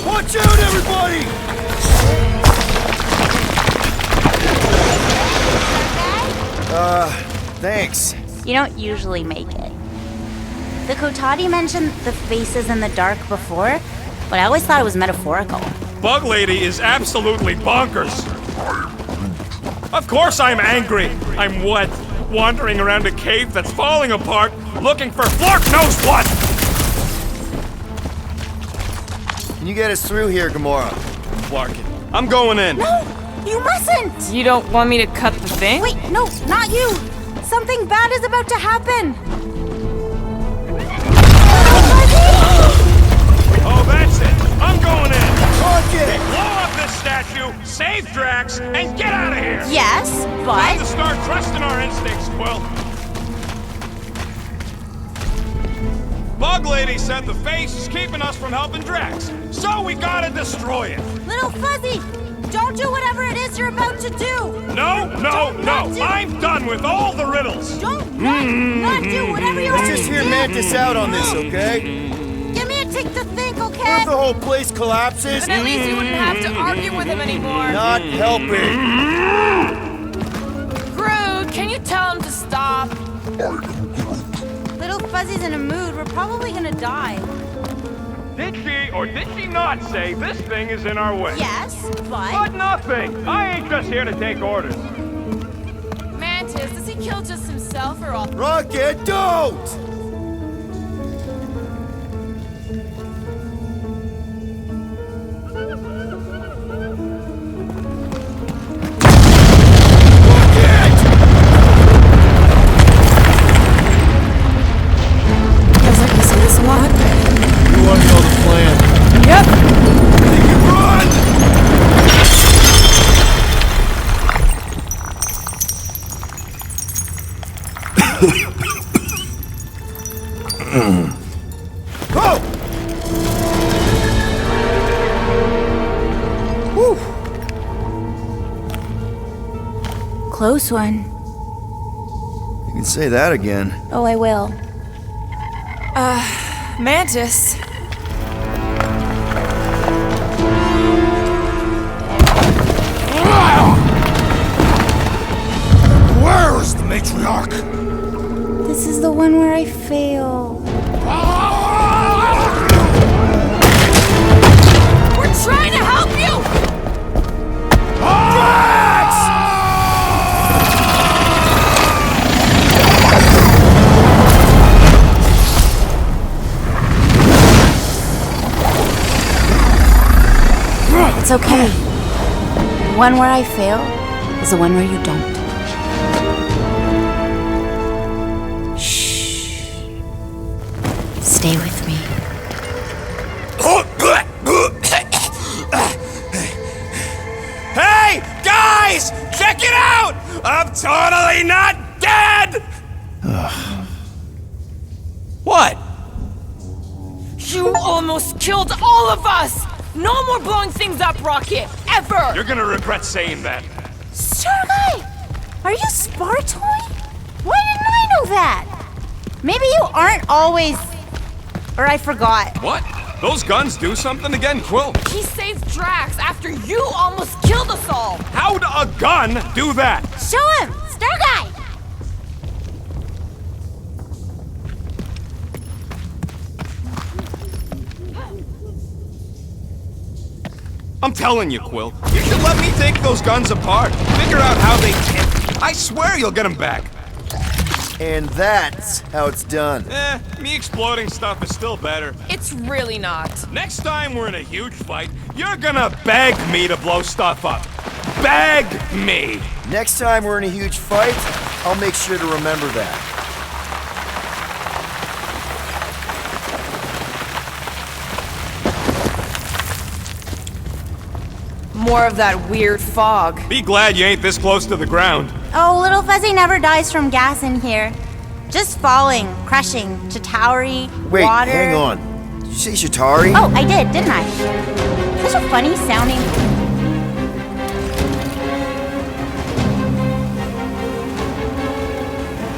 Watch out, everybody! Thanks. You don't usually make it. The Kotati mentioned the faces in the dark before, but I always thought it was metaphorical. Bug Lady is absolutely bonkers. Of course I'm angry. I'm what? Wandering around a cave that's falling apart, looking for Flark knows what! Can you get us through here, Gamora? Flarkin. I'm going in. No! You mustn't! You don't want me to cut the thing? Wait, no, not you! Something bad is about to happen! Oh, that's it. I'm going in. Rocket! Blow up this statue, save Drax, and get out of here! Yes, but... Time to start trusting our instincts, Quill. Bug Lady said the face is keeping us from helping Drax, so we gotta destroy it. Little Fuzzy, don't do whatever it is you're about to do. No. I'm done with all the riddles. Don't not do whatever you're Let's just hear Mantis out on this, okay? Give me a tick to think, What okay? if the whole place collapses? Then at least you wouldn't have to argue with him anymore. Not helping. Groot, can you tell him to stop? Little Fuzzy's in a mood. We're probably gonna die. Did she or did she not say this thing is in our way? Yes, but... But nothing. I ain't just here to take orders. Mantis, does he kill just himself or all? Rocket, don't! Close one. You can say that again. Oh, I will. Mantis. Where is the matriarch? This is the one where I fail. We're trying to help you! It's okay. The one where I fail is the one where you don't. Shh. Stay with me. Hey, guys! Check it out! I'm totally not dead! What? You almost killed all of us! No more blowing things up, Rocket! Ever! You're gonna regret saying that. Starguy! Are you Spartoy? Why didn't I know that? Maybe you aren't always... Or I forgot. What? Those guns do something again, Quill? He saved Drax after you almost killed us all! How'd a gun do that? Show him! Starguy! I'm telling you, Quill, you should let me take those guns apart. Figure out how they tick. I swear you'll get them back. And that's how it's done. Me exploding stuff is still better. It's really not. Next time we're in a huge fight, you're gonna beg me to blow stuff up. Beg me! Next time we're in a huge fight, I'll make sure to remember that. More of that weird fog. Be glad you ain't this close to the ground. Oh, Little Fuzzy never dies from gas in here. Just falling, crushing, Chitauri, Wait, water... hang on. Did you say Chitauri? Oh, I did, didn't I? Such a funny sounding...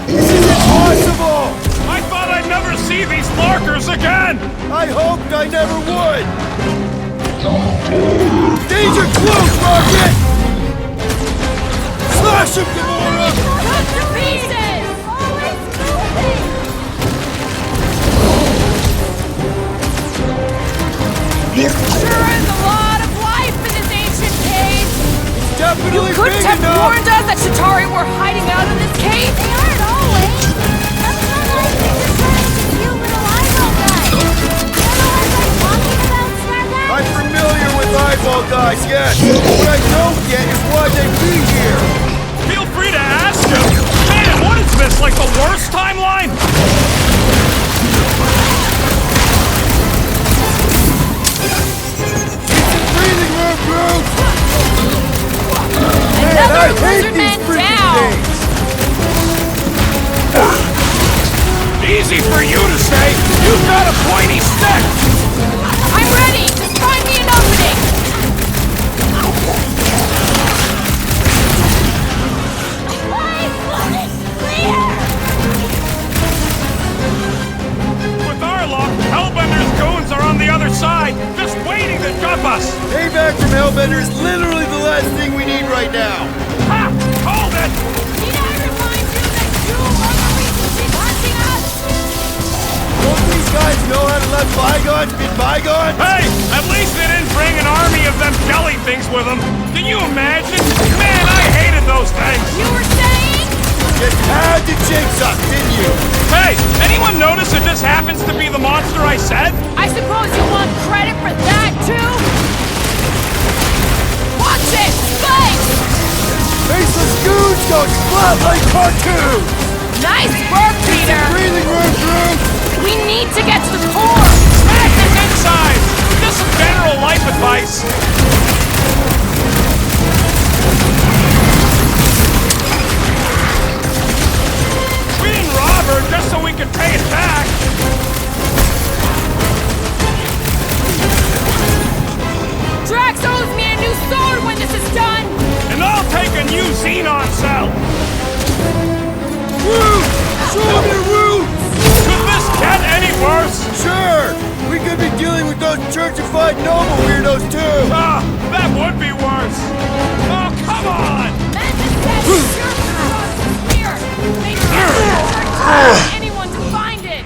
This is impossible! I thought I'd never see these markers again! I hoped I never would! Danger close, Rocket! Slash him, Gamora! Cut to pieces! Always moving! Sure is a lot of life in this ancient cave! It's definitely You couldn't big have enough. warned us that Chitauri were hiding out in this cave! They aren't always! That's not like they're just trying to cute little eyeball guys! You know what I'm talking about, Starguy? I'm familiar with eyeball guys, yes. What I don't get is why they be here. Feel free to ask him. Man, what is this, like the worst timeline? Breathing room, group! Another I hate lizard these man freaking down! things! Easy for you to say. You've got a pointy stick. I'm ready! Just find me an opening! With our luck, Hellbender's goons are on the other side, just waiting to jump us. Payback from Hellbender is literally the last thing we need right now. Ha! Hold it! Need I remind you that you are the reason she's hunting us? Don't these guys know how to let bygones be bygones? Hey! At least they didn't bring an army of them jelly things with them. Can you imagine? Man, I hated those things. You were saying? You had to jinx us, didn't you? Hey! Anyone notice it just happens to be the monster I said? I suppose you want credit for that, too? Watch it! Spike! Faceless goons going flat like cartoons! Nice work, Peter! Breathing room, group! We need to get to the core! Smash it inside! Just some general life advice. We didn't rob her just so we could pay it back. Drax owes me a new sword when this is done! And I'll take a new Xenon cell. Root! Show me your roots! Could this get any worse? Sure! We could be dealing with those churchified noble weirdos too! Ah, that would be worse. Oh, come on! Anyone can find it!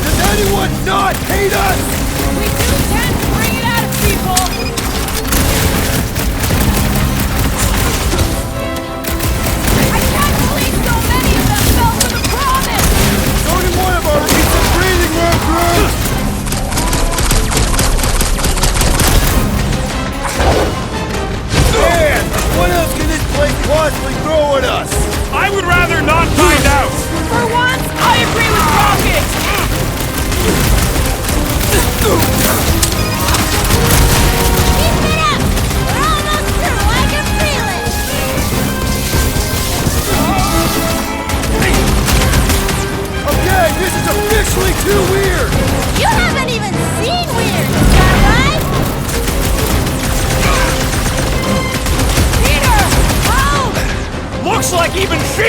Does anyone not hate us? We do tend to bring it out of people! I can't believe so many of them fell for the promise! It's only one of our recent breathing room groups!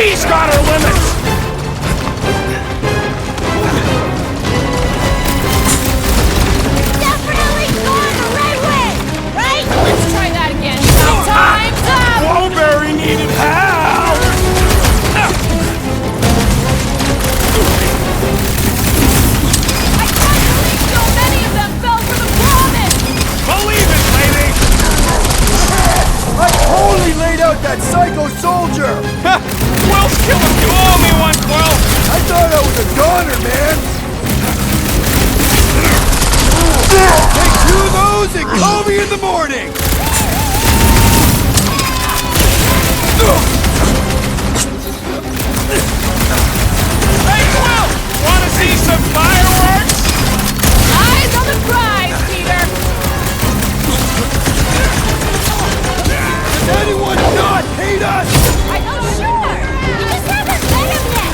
She's got her limits! Definitely going the right way, right? Let's try that again. Time's up! Blueberry needed help! I can't believe so many of them fell for the promise! Believe it, lady! I totally laid out that psycho soldier! We'll kill him! You owe me one, Quill! I thought I was a goner, man! Take two of those and call me in the morning! Hey, Quill! Wanna see some fireworks? Eyes on the prize, Peter! Does anyone not hate us? I'm not sure! You just haven't met him yet!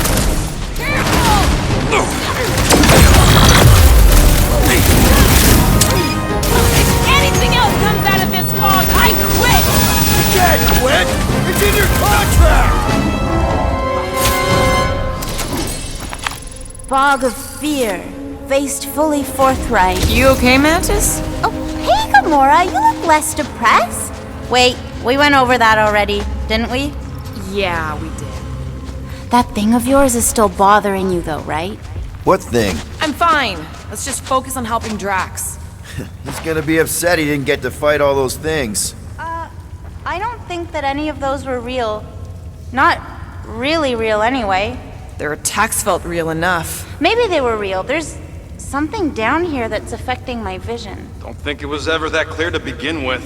Careful! If anything else comes out of this fog, I quit! You can't quit! It's in your contract! Fog of fear, faced fully forthright. You okay, Mantis? Oh, hey, Gamora, you look less depressed. Wait, we went over that already, didn't we? Yeah, we did. That thing of yours is still bothering you, though, right? What thing? I'm fine. Let's just focus on helping Drax. He's gonna be upset he didn't get to fight all those things. I don't think that any of those were real. Not really real, anyway. Their attacks felt real enough. Maybe they were real. There's something down here that's affecting my vision. Don't think it was ever that clear to begin with.